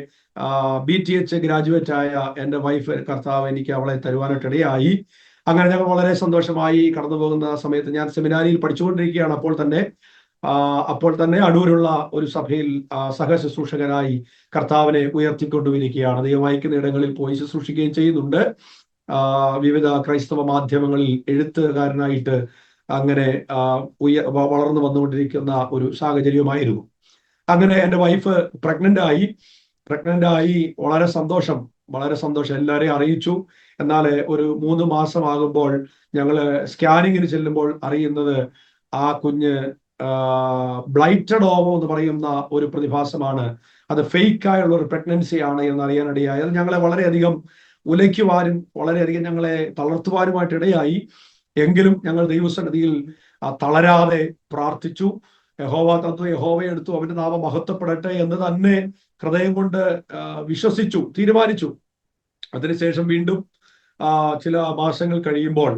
BTH ഗ്രാജുവേറ്റ് ആയ എൻ്റെ വൈഫ് കർത്താവ് എനിക്ക് അവളെ തരുവാനായിട്ട് ഇടയായി. അങ്ങനെ ഞങ്ങൾ വളരെ സന്തോഷമായി കടന്നു പോകുന്ന സമയത്ത് ഞാൻ സെമിനാരിയിൽ പഠിച്ചുകൊണ്ടിരിക്കുകയാണ്. അപ്പോൾ തന്നെ അടൂരുള്ള ഒരു സഭയിൽ സഹശുശ്രൂഷകനായി കർത്താവിനെ ഉയർത്തിക്കൊണ്ടുവരികയാണ്. ദൈവം അയക്കുന്ന ഇടങ്ങളിൽ പോയി ശുശ്രൂഷിക്കുകയും ചെയ്യുന്നുണ്ട്. വിവിധ ക്രൈസ്തവ മാധ്യമങ്ങളിൽ എഴുത്തുകാരനായിട്ട് അങ്ങനെ വളർന്നു വന്നുകൊണ്ടിരിക്കുന്ന ഒരു സാഹചര്യമായിരുന്നു. അങ്ങനെ എൻ്റെ വൈഫ് പ്രഗ്നന്റ് ആയി. വളരെ സന്തോഷം എല്ലാവരെയും അറിയിച്ചു. എന്നാൽ ഒരു 3 മാസം ആകുമ്പോൾ ഞങ്ങള് സ്കാനിങ്ങിന് ചെല്ലുമ്പോൾ അറിയുന്നത് ആ കുഞ്ഞ് ബ്ലൈറ്റഡ് ഓവോ എന്ന് പറയുന്ന ഒരു പ്രതിഭാസമാണ്. അത് ഫേക്ക് ആയുള്ള ഒരു പ്രഗ്നൻസി ആണ് എന്ന് അറിയാനിടയായി. അത് ഞങ്ങളെ വളരെയധികം ഉലയ്ക്കുവാനും വളരെയധികം ഞങ്ങളെ തളർത്തുവാനുമായിട്ട് ഇടയായി. എങ്കിലും ഞങ്ങൾ ദൈവസന്നിധിയിൽ തളരാതെ പ്രാർത്ഥിച്ചു. യഹോവ തന്നു, യഹോവയെ എടുത്തു, അവന്റെ നാമം മഹത്വപ്പെടട്ടെ എന്ന് തന്നെ ഹൃദയം കൊണ്ട് വിശ്വസിച്ചു, തീരുമാനിച്ചു. അതിനുശേഷം വീണ്ടും ചില മാസങ്ങൾ കഴിയുമ്പോൾ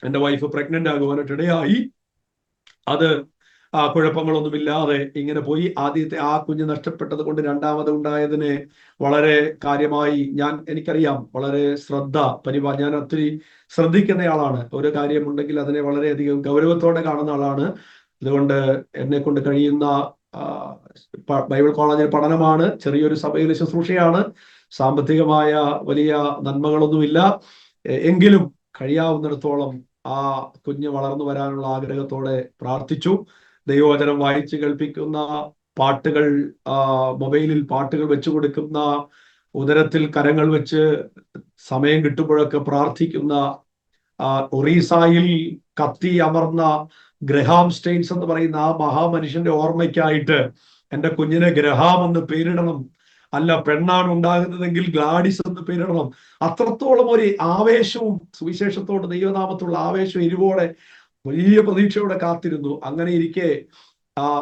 എൻ്റെ വൈഫ് പ്രഗ്നന്റ് ആകുവാനായിട്ട് ഇടയായി. അത് കുഴപ്പങ്ങളൊന്നുമില്ലാതെ ഇങ്ങനെ പോയി. ആദ്യത്തെ ആ കുഞ്ഞ് നഷ്ടപ്പെട്ടത് കൊണ്ട് രണ്ടാമത് ഉണ്ടായതിനെ വളരെ കാര്യമായി എനിക്കറിയാം, വളരെ ഞാൻ ഒത്തിരി ശ്രദ്ധിക്കുന്നയാളാണ്. ഒരു കാര്യമുണ്ടെങ്കിൽ അതിനെ വളരെയധികം ഗൗരവത്തോടെ കാണുന്ന ആളാണ്. അതുകൊണ്ട് എന്നെ കൊണ്ട് കഴിയുന്ന ബൈബിൾ കോളേജിൽ പഠനമാണ്, ചെറിയൊരു സഭയിലെ ശുശ്രൂഷയാണ്, സാമ്പത്തികമായ വലിയ നന്മകളൊന്നുമില്ല. എങ്കിലും കഴിയാവുന്നിടത്തോളം ആ കുഞ്ഞ് വളർന്നു വരാനുള്ള ആഗ്രഹത്തോടെ പ്രാർത്ഥിച്ചു. ദൈവവചനം വായിച്ച് കേൾപ്പിക്കുന്ന പാട്ടുകൾ, മൊബൈലിൽ പാട്ടുകൾ വെച്ചു കൊടുക്കുന്ന, ഉദരത്തിൽ കരങ്ങൾ വെച്ച് സമയം കിട്ടുമ്പോഴൊക്കെ പ്രാർത്ഥിക്കുന്ന, ഒറീസായിൽ കത്തി അമർന്ന ഗ്രഹാം സ്റ്റെയിൻസ് എന്ന് പറയുന്ന ആ മഹാമനുഷ്യന്റെ ഓർമ്മയ്ക്കായിട്ട് എൻ്റെ കുഞ്ഞിനെ ഗ്രഹാം എന്ന് പേരിടണം, അല്ല പെണ്ണാണ് ഉണ്ടാകുന്നതെങ്കിൽ ഗ്ലാഡിസ് എന്ന് പേരിടണം. അത്രത്തോളം ഒരു ആവേശവും സുവിശേഷത്തോട് ദൈവനാമത്തുള്ള ആവേശം എരിവോടെ വലിയ പ്രതീക്ഷയോടെ കാത്തിരുന്നു. അങ്ങനെ ഇരിക്കെ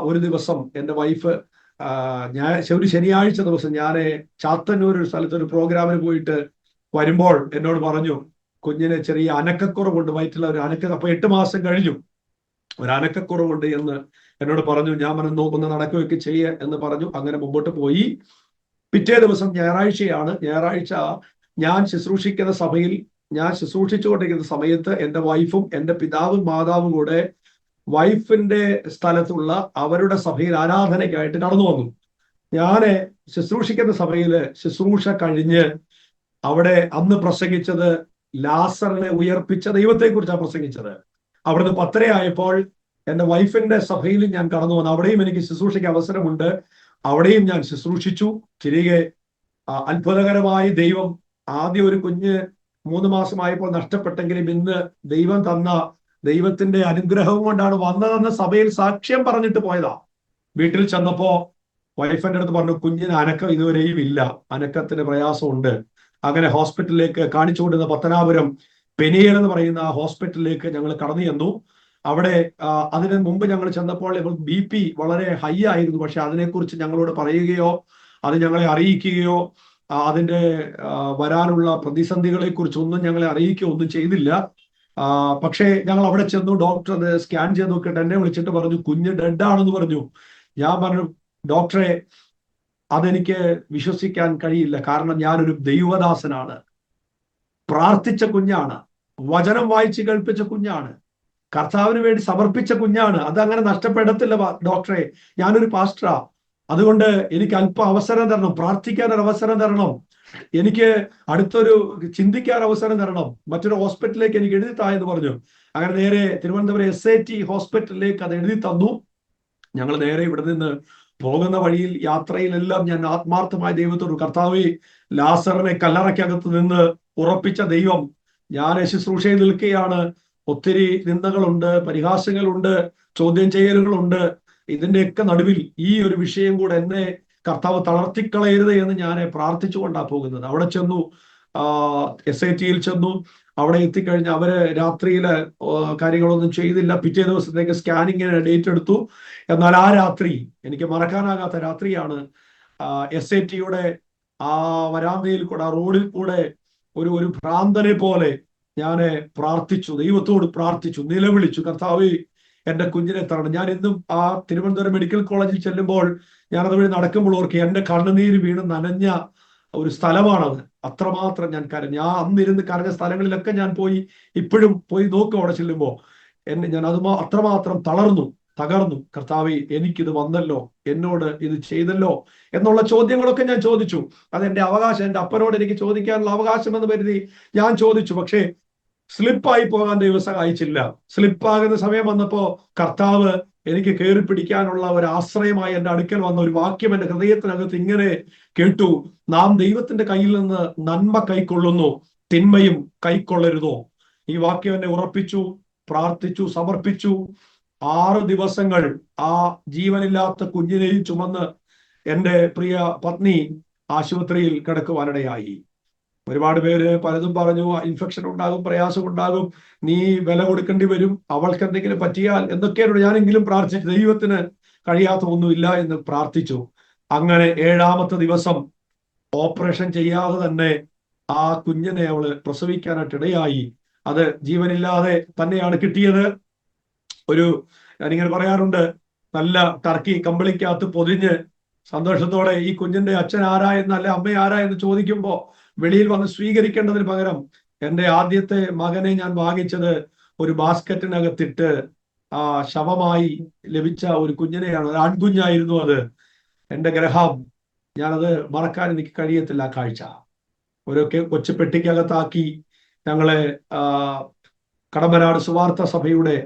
ഒരു ദിവസം എൻ്റെ വൈഫ് ഒരു ശനിയാഴ്ച ദിവസം ഞാൻ ചാത്തന്നൂർ ഒരു സ്ഥലത്ത് ഒരു പ്രോഗ്രാമിന് പോയിട്ട് വരുമ്പോൾ എന്നോട് പറഞ്ഞു, കുഞ്ഞിന് ചെറിയ അനക്കക്കുറവുണ്ട്, വയറ്റിലുള്ള ഒരു അപ്പൊ 8 മാസം കഴിഞ്ഞു, ഒരു അനക്കക്കുറവുണ്ട് എന്ന് എന്നോട് പറഞ്ഞു. ഞാൻ ഒന്ന് നടക്കുകയൊക്കെ എന്ന് പറഞ്ഞു. അങ്ങനെ മുമ്പോട്ട് പോയി. പിറ്റേ ദിവസം ഞായറാഴ്ചയാണ്. ഞായറാഴ്ച ഞാൻ ശുശ്രൂഷിക്കുന്ന സഭയിൽ, ഞാൻ ശുശ്രൂഷിച്ചുകൊണ്ടിരിക്കുന്ന സമയത്ത് എൻ്റെ വൈഫും എൻ്റെ പിതാവും മാതാവും കൂടെ വൈഫിന്റെ സ്ഥലത്തുള്ള അവരുടെ സഭയിൽ ആരാധനയ്ക്കായിട്ട് കടന്നു വന്നു. ഞാന് ശുശ്രൂഷിക്കുന്ന സഭയില് ശുശ്രൂഷ കഴിഞ്ഞ് അവിടെ അന്ന് പ്രസംഗിച്ചത് ലാസറിനെ ഉയർപ്പിച്ച ദൈവത്തെക്കുറിച്ചാണ് പ്രസംഗിച്ചത്. അവിടുന്ന് 10:30 ആയപ്പോൾ എൻ്റെ വൈഫിന്റെ സഭയിൽ ഞാൻ കടന്നു വന്നു. അവിടെയും എനിക്ക് ശുശ്രൂഷയ്ക്ക് അവസരമുണ്ട്. അവിടെയും ഞാൻ ശുശ്രൂഷിച്ചു. തിരികെ അത്ഭുതകരമായി ദൈവം, ആദ്യം ഒരു കുഞ്ഞ് 3 മാസമായപ്പോൾ നഷ്ടപ്പെട്ടെങ്കിലും ഇന്ന് ദൈവം തന്ന ദൈവത്തിന്റെ അനുഗ്രഹവും കൊണ്ടാണ് വന്നതെന്ന് സഭയിൽ സാക്ഷ്യം പറഞ്ഞിട്ട് പോയതാ. വീട്ടിൽ ചെന്നപ്പോ വൈഫിന്റെ അടുത്ത് പറഞ്ഞു, കുഞ്ഞിന് അനക്കം ഇതുവരെയും ഇല്ല, അനക്കത്തിന് പ്രയാസമുണ്ട്. അങ്ങനെ ഹോസ്പിറ്റലിലേക്ക് കാണിച്ചുകൊണ്ടിരുന്ന പത്തനാപുരം പെനിയൽ എന്ന് പറയുന്ന ആ ഹോസ്പിറ്റലിലേക്ക് ഞങ്ങൾ കടന്നു ചെന്നു. അവിടെ അതിന് മുമ്പ് ഞങ്ങൾ ചെന്നപ്പോൾ BP വളരെ ഹൈ ആയിരുന്നു. പക്ഷെ അതിനെക്കുറിച്ച് ഞങ്ങളോട് പറയുകയോ അത് ഞങ്ങളെ അറിയിക്കുകയോ അതിന്റെ വരാനുള്ള പ്രതിസന്ധികളെ കുറിച്ചൊന്നും ഞങ്ങളെ അറിയിക്കുകയോ ഒന്നും ചെയ്തില്ല. പക്ഷേ ഞങ്ങൾ അവിടെ ചെന്നു. ഡോക്ടർ അത് സ്കാൻ ചെയ്ത് നോക്കിയിട്ട് എന്നെ വിളിച്ചിട്ട് പറഞ്ഞു, കുഞ്ഞ് ഡെഡ് ആണെന്ന് പറഞ്ഞു. ഞാൻ പറഞ്ഞു, ഡോക്ടറെ, അതെനിക്ക് വിശ്വസിക്കാൻ കഴിയില്ല. കാരണം ഞാനൊരു ദൈവദാസനാണ്, പ്രാർത്ഥിച്ച കുഞ്ഞാണ്, വചനം വായിച്ച് കേൾപ്പിച്ച കുഞ്ഞാണ്, കർത്താവിന് വേണ്ടി സമർപ്പിച്ച കുഞ്ഞാണ്. അതങ്ങനെ നഷ്ടപ്പെടത്തില്ല ഡോക്ടറെ. ഞാനൊരു പാസ്റ്ററാ, അതുകൊണ്ട് എനിക്ക് അല്പം അവസരം തരണം, പ്രാർത്ഥിക്കാൻ ഒരു അവസരം തരണം, എനിക്ക് അടുത്തൊരു ചിന്തിക്കാൻ അവസരം തരണം, മറ്റൊരു ഹോസ്പിറ്റലിലേക്ക് എനിക്ക് എഴുതി തായെന്ന് പറഞ്ഞു. അങ്ങനെ നേരെ തിരുവനന്തപുരം SAT ഹോസ്പിറ്റലിലേക്ക് അത് എഴുതി തന്നു. ഞങ്ങൾ നേരെ ഇവിടെ നിന്ന് പോകുന്ന വഴിയിൽ, യാത്രയിലെല്ലാം ഞാൻ ആത്മാർത്ഥമായ ദൈവത്തോട്, കർത്താവേ, ലാസറിനെ കല്ലറയ്ക്കകത്ത് നിന്ന് ഉറപ്പിച്ച ദൈവം, ഞാൻ ശുശ്രൂഷയിൽ നിൽക്കുകയാണ്. ഒത്തിരി നിന്ദകളുണ്ട്, പരിഹാസങ്ങളുണ്ട്, ചോദ്യം ചെയ്യലുകളുണ്ട്. ഇതിന്റെയൊക്കെ നടുവിൽ ഈ ഒരു വിഷയം കൂടെ എന്നെ കർത്താവ് തളർത്തിക്കളയരുത് എന്ന് ഞാൻ പ്രാർത്ഥിച്ചുകൊണ്ടാണ് പോകുന്നത്. അവിടെ ചെന്നു, SATയിൽ ചെന്നു. അവിടെ എത്തിക്കഴിഞ്ഞ് അവര് രാത്രിയില് കാര്യങ്ങളൊന്നും ചെയ്തില്ല. പിറ്റേ ദിവസത്തേക്ക് സ്കാനിങ്ങിന് ഡേറ്റ് എടുത്തു. എന്നാൽ ആ രാത്രി എനിക്ക് മറക്കാനാകാത്ത രാത്രിയാണ്. SATയുടെ ആ വരാന്തയിൽ കൂടെ, ആ റോഡിൽ കൂടെ ഒരു ഭ്രാന്തനെ പോലെ ഞാൻ പ്രാർത്ഥിച്ചു, ദൈവത്തോട് പ്രാർത്ഥിച്ചു, നിലവിളിച്ചു, കർത്താവേ, എന്റെ കുഞ്ഞിനെ തരണം. ഞാൻ ഇന്നും ആ തിരുവനന്തപുരം മെഡിക്കൽ കോളേജിൽ ചെല്ലുമ്പോൾ ഞാൻ അതുവഴി നടക്കുമ്പോൾ ഓർക്കുക, എന്റെ കണ്ണുനീര് വീണ് നനഞ്ഞ ഒരു സ്ഥലമാണത്. അത്രമാത്രം ഞാൻ കരഞ്ഞു. ഞാൻ അന്നിരുന്ന് കരഞ്ഞ സ്ഥലങ്ങളിലൊക്കെ ഞാൻ പോയി, ഇപ്പോഴും പോയി നോക്കും അവിടെ ചെല്ലുമ്പോൾ. ഞാൻ അത്രമാത്രം തകർന്നു. കർത്താവേ, എനിക്കിത് വന്നല്ലോ, എന്നോട് ഇത് ചെയ്തല്ലോ എന്നുള്ള ചോദ്യങ്ങളൊക്കെ ഞാൻ ചോദിച്ചു. അതെന്റെ അവകാശം, എൻ്റെ അപ്പനോട് എനിക്ക് ചോദിക്കാനുള്ള അവകാശം എന്ന് കരുതി ഞാൻ ചോദിച്ചു. പക്ഷേ സ്ലിപ്പായി പോകാൻ ദൈവം സഹായിച്ചില്ല. സ്ലിപ്പാകുന്ന സമയം വന്നപ്പോ കർത്താവ് എനിക്ക് കയറി പിടിക്കാനുള്ള ഒരു ആശ്രയമായി എൻ്റെ അടുക്കൽ വന്ന ഒരു വാക്യം എൻ്റെ ഹൃദയത്തിനകത്ത് ഇങ്ങനെ കേട്ടു: നാം ദൈവത്തിന്റെ കയ്യിൽ നിന്ന് നന്മ കൈക്കൊള്ളുന്നു, തിന്മയും കൈക്കൊള്ളരുതോ. ഈ വാക്യം എന്നെ ഉറപ്പിച്ചു. പ്രാർത്ഥിച്ചു, സമർപ്പിച്ചു. 6 ദിവസങ്ങൾ ആ ജീവനില്ലാത്ത കുഞ്ഞിനെയും ചുമന്ന് എൻ്റെ പ്രിയ പത്നി ആശുപത്രിയിൽ കിടക്കുവാനിടയായി. ഒരുപാട് പേര് പലതും പറഞ്ഞു, ഇൻഫെക്ഷൻ ഉണ്ടാകും, പ്രയാസം ഉണ്ടാകും, നീ വില കൊടുക്കേണ്ടി വരും, അവൾക്ക് എന്തെങ്കിലും പറ്റിയാൽ എന്തൊക്കെയാണ്. ഞാനെങ്കിലും പ്രാർത്ഥിച്ചു, ദൈവത്തിന് കഴിയാത്ത ഒന്നുമില്ല എന്ന് പ്രാർത്ഥിച്ചു. അങ്ങനെ 7ാമത്തെ ദിവസം ഓപ്പറേഷൻ ചെയ്യാതെ തന്നെ ആ കുഞ്ഞിനെ അവള് പ്രസവിക്കാനായിട്ട് ഇടയായി. അത് ജീവനില്ലാതെ തന്നെയാണ് കിട്ടിയത്. ഞാനിങ്ങനെ പറയാറുണ്ട്, നല്ല ടർക്കി കമ്പിളിക്കകത്ത് പൊതിഞ്ഞ് സന്തോഷത്തോടെ ഈ കുഞ്ഞിന്റെ അച്ഛൻ ആരാ എന്ന്, അല്ലെ അമ്മ ആരാ എന്ന് ചോദിക്കുമ്പോ വെളിയിൽ വന്ന് സ്വീകരിക്കേണ്ടതിന് പകരം എൻ്റെ ആദ്യത്തെ മകനെ ഞാൻ വാങ്ങിച്ചത് ഒരു ബാസ്ക്കറ്റിനകത്തിട്ട് ശവമായി ലഭിച്ച ഒരു കുഞ്ഞിനെയാണ്. ഒരു ആൺകുഞ്ഞായിരുന്നു അത്. എൻ്റെ ഗ്രഹം, ഞാനത് മറക്കാൻ എനിക്ക് കഴിയത്തില്ല. ആ കാഴ്ച ഒരു കൊച്ചു പെട്ടിക്കകത്താക്കി ഞങ്ങളെ കടമ്പനാട് സുവാർത്ത സഭയുടെ,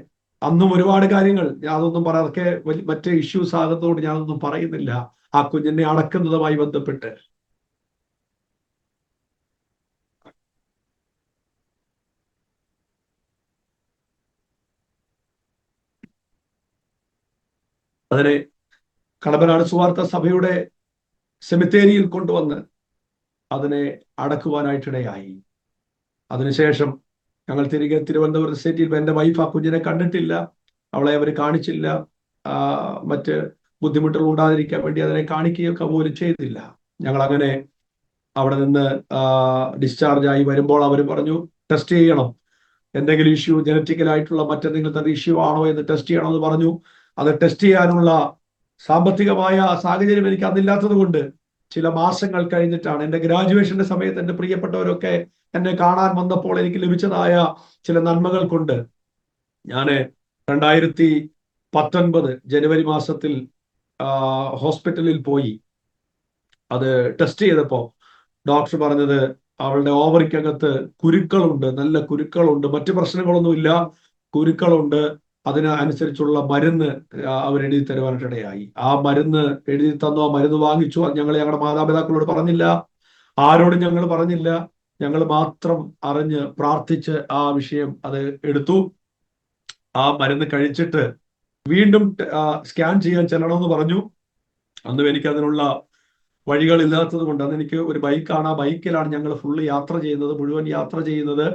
അന്നും ഒരുപാട് കാര്യങ്ങൾ, അതൊന്നും പറയാതെ മറ്റേ ഇഷ്യൂസ് ആകുന്നതുകൊണ്ട് ഞാനൊന്നും പറയുന്നില്ല. ആ കുഞ്ഞിനെ അടക്കുന്നതുമായി ബന്ധപ്പെട്ട് അതിനെ കടമ്പനാട് സുവാർത്ത സഭയുടെ സെമിത്തേരിയിൽ കൊണ്ടുവന്ന് അതിനെ അടക്കുവാനായിട്ടിടയായി. അതിനുശേഷം ഞങ്ങൾ തിരികെ തിരുവനന്തപുരം SATയിൽ, എൻ്റെ വൈഫ് ആ കുഞ്ഞിനെ കണ്ടിട്ടില്ല, അവളെ അവർ കാണിച്ചില്ല. മറ്റ് ബുദ്ധിമുട്ടുകൾ ഉണ്ടാതിരിക്കാൻ വേണ്ടി അതിനെ കാണിക്കുകയൊക്കെ പോലും ചെയ്തില്ല. ഞങ്ങൾ അങ്ങനെ അവിടെ നിന്ന് ഡിസ്ചാർജ് ആയി വരുമ്പോൾ അവർ പറഞ്ഞു, ടെസ്റ്റ് ചെയ്യണം, എന്തെങ്കിലും ഇഷ്യൂ, ജനറ്റിക്കലായിട്ടുള്ള മറ്റെന്തെങ്കിലും തരം ഇഷ്യൂ ആണോ എന്ന് ടെസ്റ്റ് ചെയ്യണമെന്ന് പറഞ്ഞു. അത് ടെസ്റ്റ് ചെയ്യാനുള്ള സാമ്പത്തികമായ സാഹചര്യം എനിക്ക് അന്നില്ലാത്തത് കൊണ്ട് ചില മാസങ്ങൾ കഴിഞ്ഞിട്ടാണ്. എൻ്റെ ഗ്രാജുവേഷന്റെ സമയത്ത് എൻ്റെ പ്രിയപ്പെട്ടവരൊക്കെ എന്നെ കാണാൻ വന്നപ്പോൾ എനിക്ക് ലഭിച്ചതായ ചില നന്മകൾ കൊണ്ട് ഞാൻ 2019 ജനുവരി മാസത്തിൽ ഹോസ്പിറ്റലിൽ പോയി. അത് ടെസ്റ്റ് ചെയ്തപ്പോ ഡോക്ടർ പറഞ്ഞത് അവളുടെ ഓവറിക്കകത്ത് കുരുക്കളുണ്ട്, നല്ല കുരുക്കളുണ്ട്, മറ്റു പ്രശ്നങ്ങളൊന്നുമില്ല, കുരുക്കളുണ്ട്. അതിന് അനുസരിച്ചുള്ള മരുന്ന് അവരെഴുതി തരുവാനിടയായി. ആ മരുന്ന് എഴുതി തന്നു. ആ മരുന്ന് വാങ്ങിച്ചു. അത് ഞങ്ങൾ ഞങ്ങളുടെ മാതാപിതാക്കളോട് പറഞ്ഞില്ല, ആരോടും ഞങ്ങൾ പറഞ്ഞില്ല. ഞങ്ങൾ മാത്രം അറിഞ്ഞ് പ്രാർത്ഥിച്ച് ആ വിഷയം അത് എടുത്തു. ആ മരുന്ന് കഴിച്ചിട്ട് വീണ്ടും സ്കാൻ ചെയ്യാൻ ചെല്ലണമെന്ന് പറഞ്ഞു. അന്നും എനിക്ക് അതിനുള്ള വഴികളില്ലാത്തത് കൊണ്ട് അന്ന് എനിക്ക് ഒരു ബൈക്കാണ്. ആ ബൈക്കിലാണ് ഞങ്ങൾ ഫുള്ള് യാത്ര ചെയ്യുന്നത്, മുഴുവൻ യാത്ര ചെയ്യുന്നത്.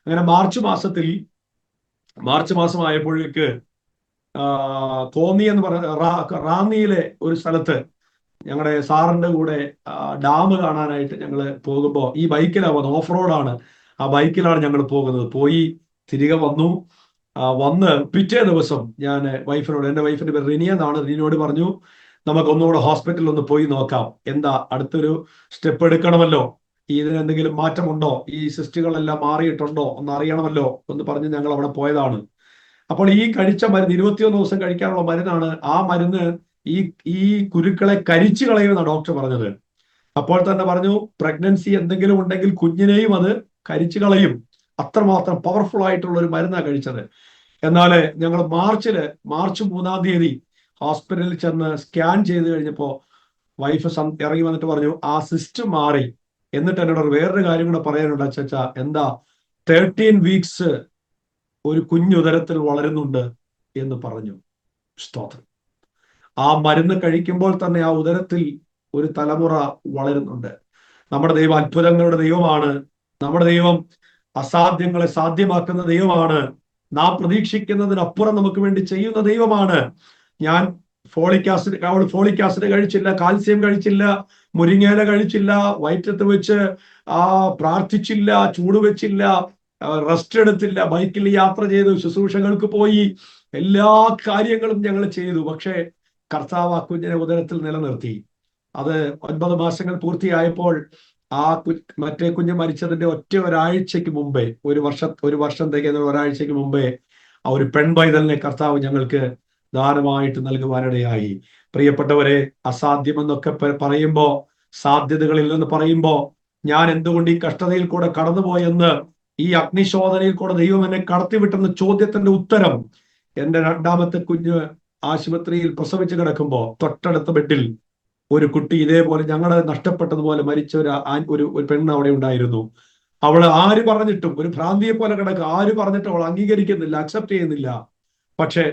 അങ്ങനെ മാർച്ച് മാസമായപ്പോഴേക്ക് കോന്നി എന്ന് പറഞ്ഞ റാന്നിയിലെ ഒരു സ്ഥലത്ത് ഞങ്ങളുടെ സാറിന്റെ കൂടെ ഡാം കാണാനായിട്ട് ഞങ്ങൾ പോകുമ്പോൾ ഈ ബൈക്കിലാണ് വന്നത്. ഓഫ് റോഡാണ്. ആ ബൈക്കിലാണ് ഞങ്ങൾ പോകുന്നത്. പോയി തിരികെ വന്ന് പിറ്റേ ദിവസം ഞാൻ വൈഫിനോട്, എൻ്റെ വൈഫിന്റെ പേര് റിനി എന്നാണ്, റിനിയോട് പറഞ്ഞു നമുക്ക് ഒന്നുകൂടെ ഹോസ്പിറ്റലിൽ ഒന്ന് പോയി നോക്കാം, എന്താ അടുത്തൊരു സ്റ്റെപ്പ് എടുക്കണമല്ലോ, ഇതിനെന്തെങ്കിലും മാറ്റമുണ്ടോ, ഈ സിസ്റ്റുകളെല്ലാം മാറിയിട്ടുണ്ടോ ഒന്ന് അറിയണമല്ലോ എന്ന് പറഞ്ഞ് ഞങ്ങൾ അവിടെ പോയതാണ്. അപ്പോൾ ഈ കഴിച്ച മരുന്ന് 21 ദിവസം കഴിക്കാനുള്ള മരുന്നാണ്. ആ മരുന്ന് ഈ കുരുക്കളെ കരിച്ചു കളയുമെന്നാണ് ഡോക്ടർ പറഞ്ഞത്. അപ്പോൾ തന്നെ പറഞ്ഞു പ്രഗ്നൻസി എന്തെങ്കിലും ഉണ്ടെങ്കിൽ കുഞ്ഞിനെയും അത് കരിച്ചു കളയും. അത്രമാത്രം പവർഫുൾ ആയിട്ടുള്ള ഒരു മരുന്നാണ് കഴിച്ചത്. എന്നാൽ ഞങ്ങൾ മാർച്ച് 3-ാം തീയതി ഹോസ്പിറ്റലിൽ ചെന്ന് സ്കാൻ ചെയ്ത് കഴിഞ്ഞപ്പോ വൈഫ് ഇറങ്ങി വന്നിട്ട് പറഞ്ഞു ആ സിസ്റ്റ് മാറി. എന്നിട്ട് എന്നോട് വേറൊരു കാര്യം കൂടെ പറയാനുണ്ട് അച്ഛാ, എന്താ 13 വീക്സ് ഒരു കുഞ്ഞുദരത്തിൽ വളരുന്നുണ്ട് എന്ന് പറഞ്ഞു. സ്തോത്രം. ആ മരുന്ന് കഴിക്കുമ്പോൾ തന്നെ ആ ഉദരത്തിൽ ഒരു തലമുറ വളരുന്നുണ്ട്. നമ്മുടെ ദൈവം അത്ഭുതങ്ങളുടെ ദൈവമാണ്. നമ്മുടെ ദൈവം അസാധ്യങ്ങളെ സാധ്യമാക്കുന്ന ദൈവമാണ്. നാം പ്രതീക്ഷിക്കുന്നതിനപ്പുറം നമുക്ക് വേണ്ടി ചെയ്യുന്ന ദൈവമാണ്. ഞാൻ അവൾ ഫോളിക് ആസിഡ് കഴിച്ചില്ല, കാൽസ്യം കഴിച്ചില്ല, മുരിങ്ങയില കഴിച്ചില്ല, വയറ്റത്ത് വെച്ച് പ്രാർത്ഥിച്ചില്ല, ചൂട് വെച്ചില്ല, റെസ്റ്റ് എടുത്തില്ല, ബൈക്കിൽ യാത്ര ചെയ്തു, ശുശ്രൂഷകൾക്ക് പോയി, എല്ലാ കാര്യങ്ങളും ഞങ്ങൾ ചെയ്തു. പക്ഷേ കർത്താവ് ആ കുഞ്ഞിനെ ഉദരത്തിൽ നിലനിർത്തി. അത് 9 മാസങ്ങൾ പൂർത്തിയായപ്പോൾ മറ്റേ കുഞ്ഞ് മരിച്ചതിന്റെ ഒരാഴ്ചക്ക് മുമ്പേ, ഒരു വർഷം തികയുന്ന ഒരാഴ്ചക്ക് മുമ്പേ ആ ഒരു പെൺപൈതലിനെ കർത്താവ് ഞങ്ങൾക്ക് ദാനമായിട്ട് നൽകുവാനിടയായി. പ്രിയപ്പെട്ടവരെ, അസാധ്യമെന്നൊക്കെ പറയുമ്പോ, സാധ്യതകളില്ലെന്ന് പറയുമ്പോ, ഞാൻ എന്തുകൊണ്ട് ഈ കഷ്ടതയിൽ കൂടെ കടന്നുപോയെന്ന്, ഈ അഗ്നിശോധനയിൽ കൂടെ ദൈവം എന്നെ കടത്തിവിട്ടെന്ന ചോദ്യത്തിന്റെ ഉത്തരം, എന്റെ 2ാമത്തെ കുഞ്ഞ് ആശുപത്രിയിൽ പ്രസവിച്ച് കിടക്കുമ്പോ തൊട്ടടുത്ത ബെഡിൽ ഒരു കുട്ടി ഇതേപോലെ ഞങ്ങളെ നഷ്ടപ്പെട്ടതുപോലെ മരിച്ച ഒരു പെണ്ണ് അവിടെ ഉണ്ടായിരുന്നു. അവള് ആര് പറഞ്ഞിട്ടും ഒരു ഭ്രാന്തിയെ പോലെ കിടക്കുക, ആര് പറഞ്ഞിട്ടും അവൾ അംഗീകരിക്കുന്നില്ല, അക്സെപ്റ്റ് ചെയ്യുന്നില്ല. പക്ഷെ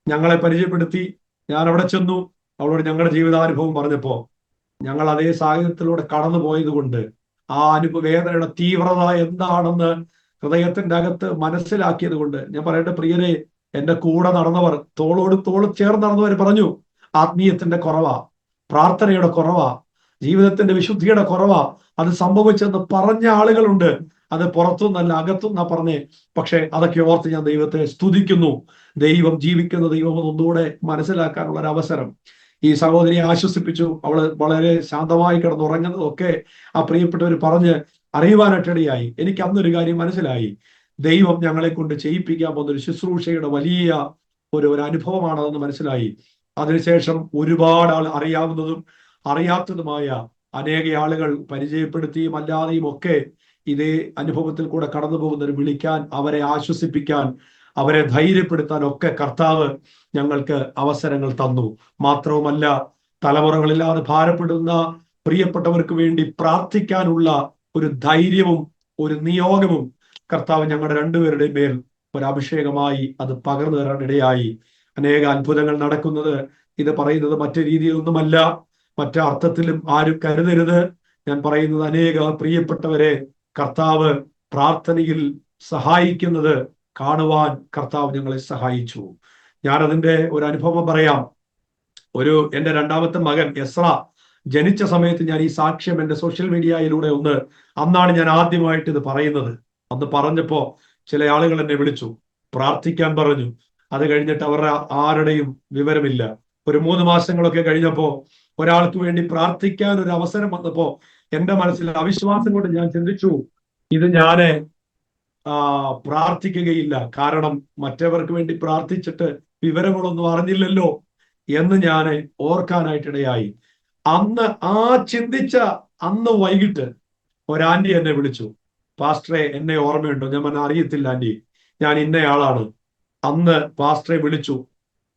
ഞങ്ങളെ പരിചയപ്പെടുത്തി. ഞാൻ അവിടെ ചെന്നു, അവളോട് ഞങ്ങളുടെ ജീവിതാനുഭവം പറഞ്ഞപ്പോ ഞങ്ങൾ അതേ സാഹചര്യത്തിലൂടെ കടന്നു പോയത് കൊണ്ട് ആ വേദനയുടെ തീവ്രത എന്താണെന്ന് ഹൃദയത്തിന്റെ അകത്ത് മനസ്സിലാക്കിയത് കൊണ്ട് ഞാൻ പറയട്ടെ പ്രിയരെ, എന്റെ കൂടെ നടന്നവർ, തോളോട് തോൾ ചേർന്ന് നടന്നവർ പറഞ്ഞു ആത്മീയത്തിന്റെ കുറവാ, പ്രാർത്ഥനയുടെ കുറവാ, ജീവിതത്തിന്റെ വിശുദ്ധിയുടെ കുറവാ അത് സംഭവിച്ചെന്ന് പറഞ്ഞ ആളുകളുണ്ട്. അത് പുറത്തുനിന്നല്ല അകത്തുനിന്നാ പറഞ്ഞേ. പക്ഷെ അതൊക്കെ ഓർത്ത് ഞാൻ ദൈവത്തെ സ്തുതിക്കുന്നു. ദൈവം ജീവിക്കുന്ന ദൈവം ഒന്നുകൂടെ മനസ്സിലാക്കാനുള്ള ഒരു അവസരം ഈ സഹോദരിയെ ആശ്വസിപ്പിച്ചു. അവള് വളരെ ശാന്തമായി കിടന്നുറങ്ങുന്നതൊക്കെ ആ പ്രിയപ്പെട്ടവർ പറഞ്ഞ് അറിയുവാനായിട്ടിടയായി. എനിക്ക് അന്നൊരു കാര്യം മനസ്സിലായി, ദൈവം ഞങ്ങളെ കൊണ്ട് ചെയ്യിപ്പിക്കാൻ പോകുന്ന ഒരു ശുശ്രൂഷയുടെ വലിയ ഒരു അനുഭവമാണതെന്ന് മനസ്സിലായി. അതിനുശേഷം ഒരുപാട് ആൾ അറിയാവുന്നതും അറിയാത്തതുമായ അനേക ആളുകൾ പരിചയപ്പെടുത്തിയും അല്ലാതെയും ഒക്കെ ഇതേ അനുഭവത്തിൽ കൂടെ കടന്നു പോകുന്നവർ വിളിക്കാൻ, അവരെ ആശ്വസിപ്പിക്കാൻ, അവരെ ധൈര്യപ്പെടുത്താൻ ഒക്കെ കർത്താവ് ഞങ്ങൾക്ക് അവസരങ്ങൾ തന്നു. മാത്രവുമല്ല, തലമുറകളില്ലാതെ ഭാരപ്പെടുന്ന പ്രിയപ്പെട്ടവർക്ക് വേണ്ടി പ്രാർത്ഥിക്കാനുള്ള ഒരു ധൈര്യവും ഒരു നിയോഗവും കർത്താവ് ഞങ്ങളുടെ രണ്ടുപേരുടെ മേൽ ഒരു അഭിഷേകമായി അത് പകർന്നു തരാൻ ഇടയായി. അനേക അത്ഭുതങ്ങൾ നടക്കുന്നത് ഇത് പറയുന്നത് മറ്റു രീതിയിലൊന്നുമല്ല, മറ്റർത്ഥത്തിലും ആരും കരുതരുത്. ഞാൻ പറയുന്നത് അനേക പ്രിയപ്പെട്ടവരെ കർത്താവ് പ്രാർത്ഥനയിൽ സഹായിക്കുന്നത് കാണുവാൻ കർത്താവ് ഞങ്ങളെ സഹായിച്ചു. ഞാനതിന്റെ ഒരു അനുഭവം പറയാം. എൻ്റെ 2ാമത്തെ മകൻ എസ്ര ജനിച്ച സമയത്ത് ഞാൻ ഈ സാക്ഷ്യം എൻ്റെ സോഷ്യൽ മീഡിയയിലൂടെ അന്നാണ് ഞാൻ ആദ്യമായിട്ട് ഇത് പറയുന്നത്. അന്ന് പറഞ്ഞപ്പോ ചില ആളുകൾ എന്നെ വിളിച്ചു, പ്രാർത്ഥിക്കാൻ പറഞ്ഞു. അത് കഴിഞ്ഞിട്ട് അവരുടെ ആരുടെയും വിവരമില്ല. ഒരു 3 മാസങ്ങളൊക്കെ കഴിഞ്ഞപ്പോ ഒരാൾക്ക് വേണ്ടി പ്രാർത്ഥിക്കാൻ ഒരു അവസരം വന്നപ്പോ എന്റെ മനസ്സിൽ അവിശ്വാസം കൊണ്ട് ഞാൻ ചിന്തിച്ചു, ഇത് ഞാന് പ്രാർത്ഥിക്കുകയില്ല, കാരണം മറ്റവർക്ക് വേണ്ടി പ്രാർത്ഥിച്ചിട്ട് വിവരങ്ങളൊന്നും അറിഞ്ഞില്ലല്ലോ എന്ന് ഞാൻ ഓർക്കാനായിട്ടിടയായി. അന്ന് ആ ചിന്തിച്ച അന്ന് വൈകിട്ട് ഒരാന്റി എന്നെ വിളിച്ചു. പാസ്റ്ററെ, എന്നെ ഓർമ്മയുണ്ടോ? ഞാൻ പറഞ്ഞ അറിയത്തില്ല ആന്റി, ഞാൻ ഇന്നയാളാണ്. അന്ന് പാസ്റ്ററെ വിളിച്ചു,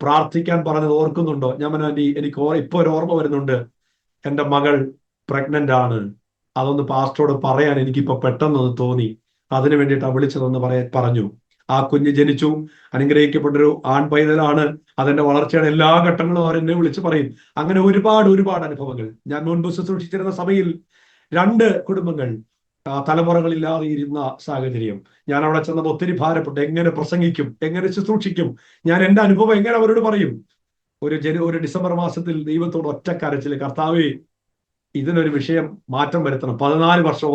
പ്രാർത്ഥിക്കാൻ പറഞ്ഞത് ഓർക്കുന്നുണ്ടോ? ഞാൻ പറഞ്ഞ ആന്റി, എനിക്ക് ഇപ്പൊ ഒരു ഓർമ്മ വരുന്നുണ്ട്, എന്റെ മകൾ പ്രഗ്നന്റ് ആണ്, അതൊന്ന് പാസ്റ്ററോട് പറയാൻ എനിക്കിപ്പോ പെട്ടെന്നൊന്ന് തോന്നി, അതിനു വേണ്ടിയിട്ടാണ് വിളിച്ചതെന്ന് പറഞ്ഞു. ആ കുഞ്ഞ് ജനിച്ചു, അനുഗ്രഹിക്കപ്പെട്ടൊരു ആൺ പൈതലാണ്. അതിന്റെ വളർച്ചയുടെ എല്ലാ ഘട്ടങ്ങളും അവർ എന്നെ വിളിച്ച് പറയും. അങ്ങനെ ഒരുപാട് ഒരുപാട് അനുഭവങ്ങൾ. ഞാൻ മുൻപ് ശുശ്രൂഷിച്ചിരുന്ന സഭയിൽ 2 കുടുംബങ്ങൾ തലമുറകളില്ലാതെ ഇരുന്ന സാഹചര്യം. ഞാൻ അവിടെ ചെന്നപ്പോൾ ഒത്തിരി ഭാരപ്പെട്ടു, എങ്ങനെ പ്രസംഗിക്കും, എങ്ങനെ ശുശ്രൂഷിക്കും, ഞാൻ എന്റെ അനുഭവം എങ്ങനെ അവരോട് പറയും. ഒരു ഡിസംബർ മാസത്തിൽ ദൈവത്തോട് ഒറ്റ കരച്ചില്, കർത്താവേ, ഇതിനൊരു വിഷയം മാറ്റം വരുത്തണം. 14 വർഷം,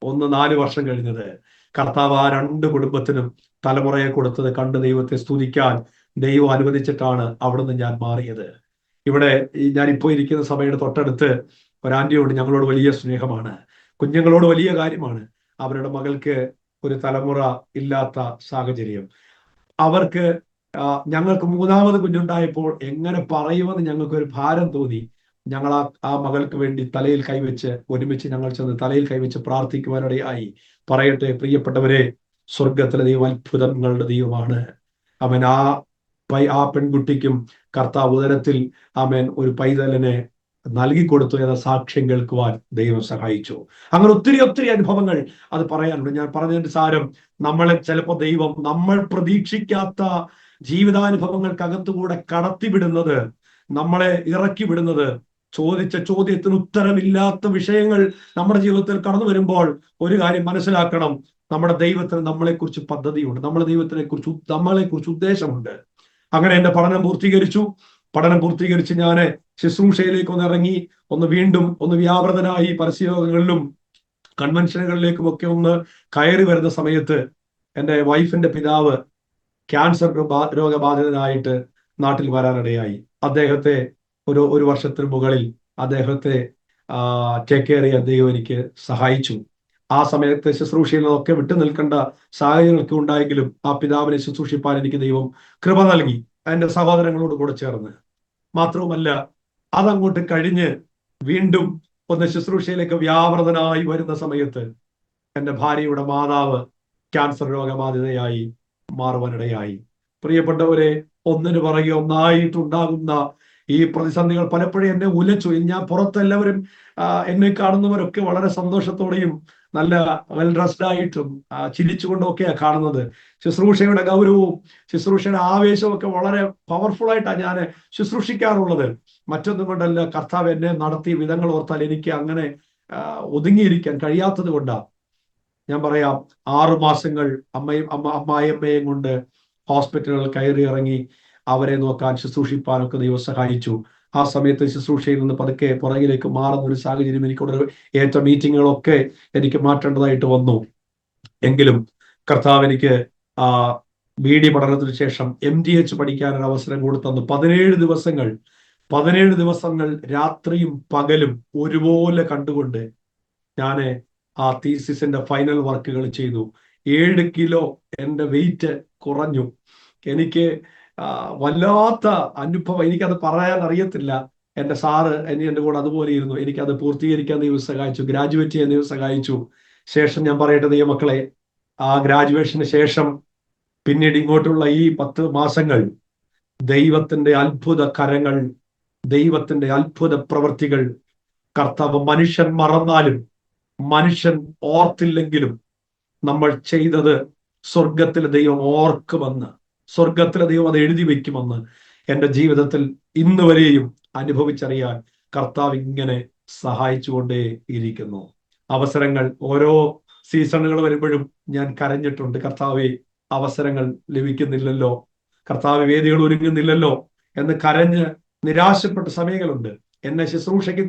ഒന്ന് 4 വർഷം കഴിഞ്ഞത്. കർത്താവ് ആ 2 കുടുംബത്തിനും തലമുറയെ കൊടുത്തത് കണ്ട് ദൈവത്തെ സ്തുതിക്കാൻ ദൈവം അനുവദിച്ചിട്ടാണ് അവിടുന്ന് ഞാൻ മാറിയത്. ഇവിടെ ഞാനിപ്പോ ഇരിക്കുന്ന സഭയുടെ തൊട്ടടുത്ത് ഒരാന്റിയോട് ഞങ്ങളോട് വലിയ സ്നേഹമാണ്, കുഞ്ഞുങ്ങളോട് വലിയ കാര്യമാണ്. അവരുടെ മകൾക്ക് ഒരു തലമുറ ഇല്ലാത്ത സാഹചര്യം. അവർക്ക് ഞങ്ങൾക്ക് 3ാമത് കുഞ്ഞുണ്ടായപ്പോൾ എങ്ങനെ പറയുമെന്ന് ഞങ്ങൾക്ക് ഒരു ഭാരം തോന്നി. ഞങ്ങൾ ആ മകൾക്ക് വേണ്ടി തലയിൽ കൈവച്ച് ഒരുമിച്ച് ഞങ്ങൾ ചെന്ന് തലയിൽ കൈവച്ച് പ്രാർത്ഥിക്കുവാനിടയായി. പറയട്ടെ പ്രിയപ്പെട്ടവരെ, സ്വർഗത്തിലെ ദൈവം അത്ഭുതങ്ങളുടെ ദൈവമാണ്. അവൻ ആ പെൺകുട്ടിക്കും കർത്താവ് ഉദരത്തിൽ ഒരു പൈതലിനെ നൽകിക്കൊടുത്തു എന്ന സാക്ഷ്യം കേൾക്കുവാൻ ദൈവം സഹായിച്ചു. അങ്ങനെ ഒത്തിരി ഒത്തിരി അനുഭവങ്ങൾ അത് പറയാനുണ്ട്. ഞാൻ പറഞ്ഞതിന്റെ സാരം, നമ്മളെ ചിലപ്പോൾ ദൈവം നമ്മൾ പ്രതീക്ഷിക്കാത്ത ജീവിതാനുഭവങ്ങൾക്കകത്തുകൂടെ കടത്തിവിടുന്നത്, നമ്മളെ ഇറക്കി വിടുന്നത്, ചോദിച്ച ചോദ്യത്തിന് ഉത്തരമില്ലാത്ത വിഷയങ്ങൾ നമ്മുടെ ജീവിതത്തിൽ കടന്നു വരുമ്പോൾ ഒരു കാര്യം മനസ്സിലാക്കണം, നമ്മുടെ ദൈവത്തിന് നമ്മളെക്കുറിച്ച് പദ്ധതിയുണ്ട്, നമ്മളെക്കുറിച്ച് ഉദ്ദേശമുണ്ട്. അങ്ങനെ എന്റെ പഠനം പൂർത്തീകരിച്ച് ഞാൻ ശുശ്രൂഷയിലേക്ക് ഇറങ്ങി, വീണ്ടും വ്യാപൃതനായി പരസ്യയോഗങ്ങളിലും കൺവെൻഷനുകളിലേക്കും ഒക്കെ കയറി വരുന്ന സമയത്ത് എൻ്റെ വൈഫിന്റെ പിതാവ് ക്യാൻസർ രോഗബാധിതനായിട്ട് നാട്ടിൽ വരാനിടയായി. അദ്ദേഹത്തെ ഒരു വർഷത്തിന് മുകളിൽ അദ്ദേഹത്തെ ടേക്ക് കെയർ ചെയ്യാൻ ദൈവം എനിക്ക് സഹായിച്ചു. ആ സമയത്ത് ശുശ്രൂഷയിൽ നിന്നൊക്കെ വിട്ടു നിൽക്കേണ്ട സാഹചര്യങ്ങളൊക്കെ ഉണ്ടായെങ്കിലും ആ പിതാവിനെ ശുശ്രൂഷിപ്പാൻ എനിക്ക് ദൈവം കൃപ നൽകി, എൻ്റെ സഹോദരങ്ങളോട് കൂടെ ചേർന്ന്. മാത്രവുമല്ല, അതങ്ങോട്ട് കഴിഞ്ഞ് വീണ്ടും ശുശ്രൂഷയിലേക്ക് വ്യാപൃതനായി വരുന്ന സമയത്ത് എൻ്റെ ഭാര്യയുടെ മാതാവ് ക്യാൻസർ രോഗബാധിതയായി മാറുവാനിടയായി. പ്രിയപ്പെട്ടവരെ, ഒന്നിനു പുറകെ ഒന്നായിട്ടുണ്ടാകുന്ന ഈ പ്രതിസന്ധികൾ പലപ്പോഴും എന്നെ ഉലച്ചു. ഞാൻ പുറത്തെല്ലാവരും എന്നെ കാണുന്നവരൊക്കെ വളരെ സന്തോഷത്തോടെയും നല്ല വെൽ ഡ്രസ്ഡ് ആയിട്ടും ചിരിച്ചുകൊണ്ടും ഒക്കെയാണ് കാണുന്നത്. ശുശ്രൂഷയുടെ ഗൗരവവും ശുശ്രൂഷയുടെ ആവേശവും ഒക്കെ വളരെ പവർഫുൾ ആയിട്ടാണ് ഞാൻ ശുശ്രൂഷിക്കാറുള്ളത്. മറ്റൊന്നും കൊണ്ടല്ല, കർത്താവ് എന്നെ നടത്തിയ വിധങ്ങൾ ഓർത്താൽ എനിക്ക് അങ്ങനെ ഒതുങ്ങിയിരിക്കാൻ കഴിയാത്തത് കൊണ്ടാണ്. ഞാൻ പറയാം, 6 മാസങ്ങൾ അമ്മായിയമ്മയും കൊണ്ട് ഹോസ്പിറ്റലുകൾ കയറി ഇറങ്ങി അവരെ നോക്കാൻ ശുശ്രൂഷിപ്പാനൊക്കെ ദൈവം സഹായിച്ചു. ആ സമയത്ത് ശുശ്രൂഷയിൽ നിന്ന് പതുക്കെ പുറകിലേക്ക് മാറുന്ന ഒരു സാഹചര്യം, എനിക്കുള്ള ഏറ്റ മീറ്റിങ്ങുകളൊക്കെ എനിക്ക് മാറ്റേണ്ടതായിട്ട് വന്നു. എങ്കിലും കർത്താവ് എനിക്ക് BD പഠനത്തിന് ശേഷം MDH പഠിക്കാൻ ഒരു അവസരം കൊടുത്തന്നു. 17 ദിവസങ്ങൾ രാത്രിയും പകലും ഒരുപോലെ കണ്ടുകൊണ്ട് ഞാൻ ആ തീസിസിന്റെ ഫൈനൽ വർക്കുകൾ ചെയ്തു. 7 കിലോ എൻ്റെ വെയിറ്റ് കുറഞ്ഞു. എനിക്ക് വല്ലാത്ത അനുഭവം, എനിക്കത് പറയാൻ അറിയത്തില്ല. എൻ്റെ സാറ് എൻ്റെ കൂടെ അതുപോലെ ഇരുന്നു. എനിക്കത് പൂർത്തീകരിക്കാൻ ദൈവം സഹായിച്ചു, ഗ്രാജുവേറ്റ് ചെയ്യാൻ ദൈവം സഹായിച്ചു. ശേഷം ഞാൻ പറയട്ടെ ദൈവമക്കളെ, ആ ഗ്രാജുവേഷന് ശേഷം പിന്നീട് ഇങ്ങോട്ടുള്ള ഈ 10 മാസങ്ങൾ ദൈവത്തിന്റെ അത്ഭുത കരങ്ങൾ, ദൈവത്തിന്റെ അത്ഭുത പ്രവൃത്തികൾ, കർത്താവ് മനുഷ്യൻ മറന്നാലും മനുഷ്യൻ ഓർത്തില്ലെങ്കിലും നമ്മൾ ചെയ്തത് സ്വർഗത്തിലെ ദൈവം ഓർക്കുമെന്ന്, സ്വർഗത്തിലെ ദൈവം അത് എഴുതി വെക്കുമെന്ന് എൻ്റെ ജീവിതത്തിൽ ഇന്ന് വരെയും അനുഭവിച്ചറിയാൻ കർത്താവ് ഇങ്ങനെ സഹായിച്ചുകൊണ്ടേ ഇരിക്കുന്നു. അവസരങ്ങൾ ഓരോ സീസണുകൾ വരുമ്പോഴും ഞാൻ കരഞ്ഞിട്ടുണ്ട്, കർത്താവെ അവസരങ്ങൾ ലഭിക്കുന്നില്ലല്ലോ, കർത്താവ് വേദികൾ ഒരുങ്ങുന്നില്ലല്ലോ എന്ന് കരഞ്ഞ് നിരാശപ്പെട്ട സമയങ്ങളുണ്ട്. എന്നെ ശുശ്രൂഷയ്ക്ക്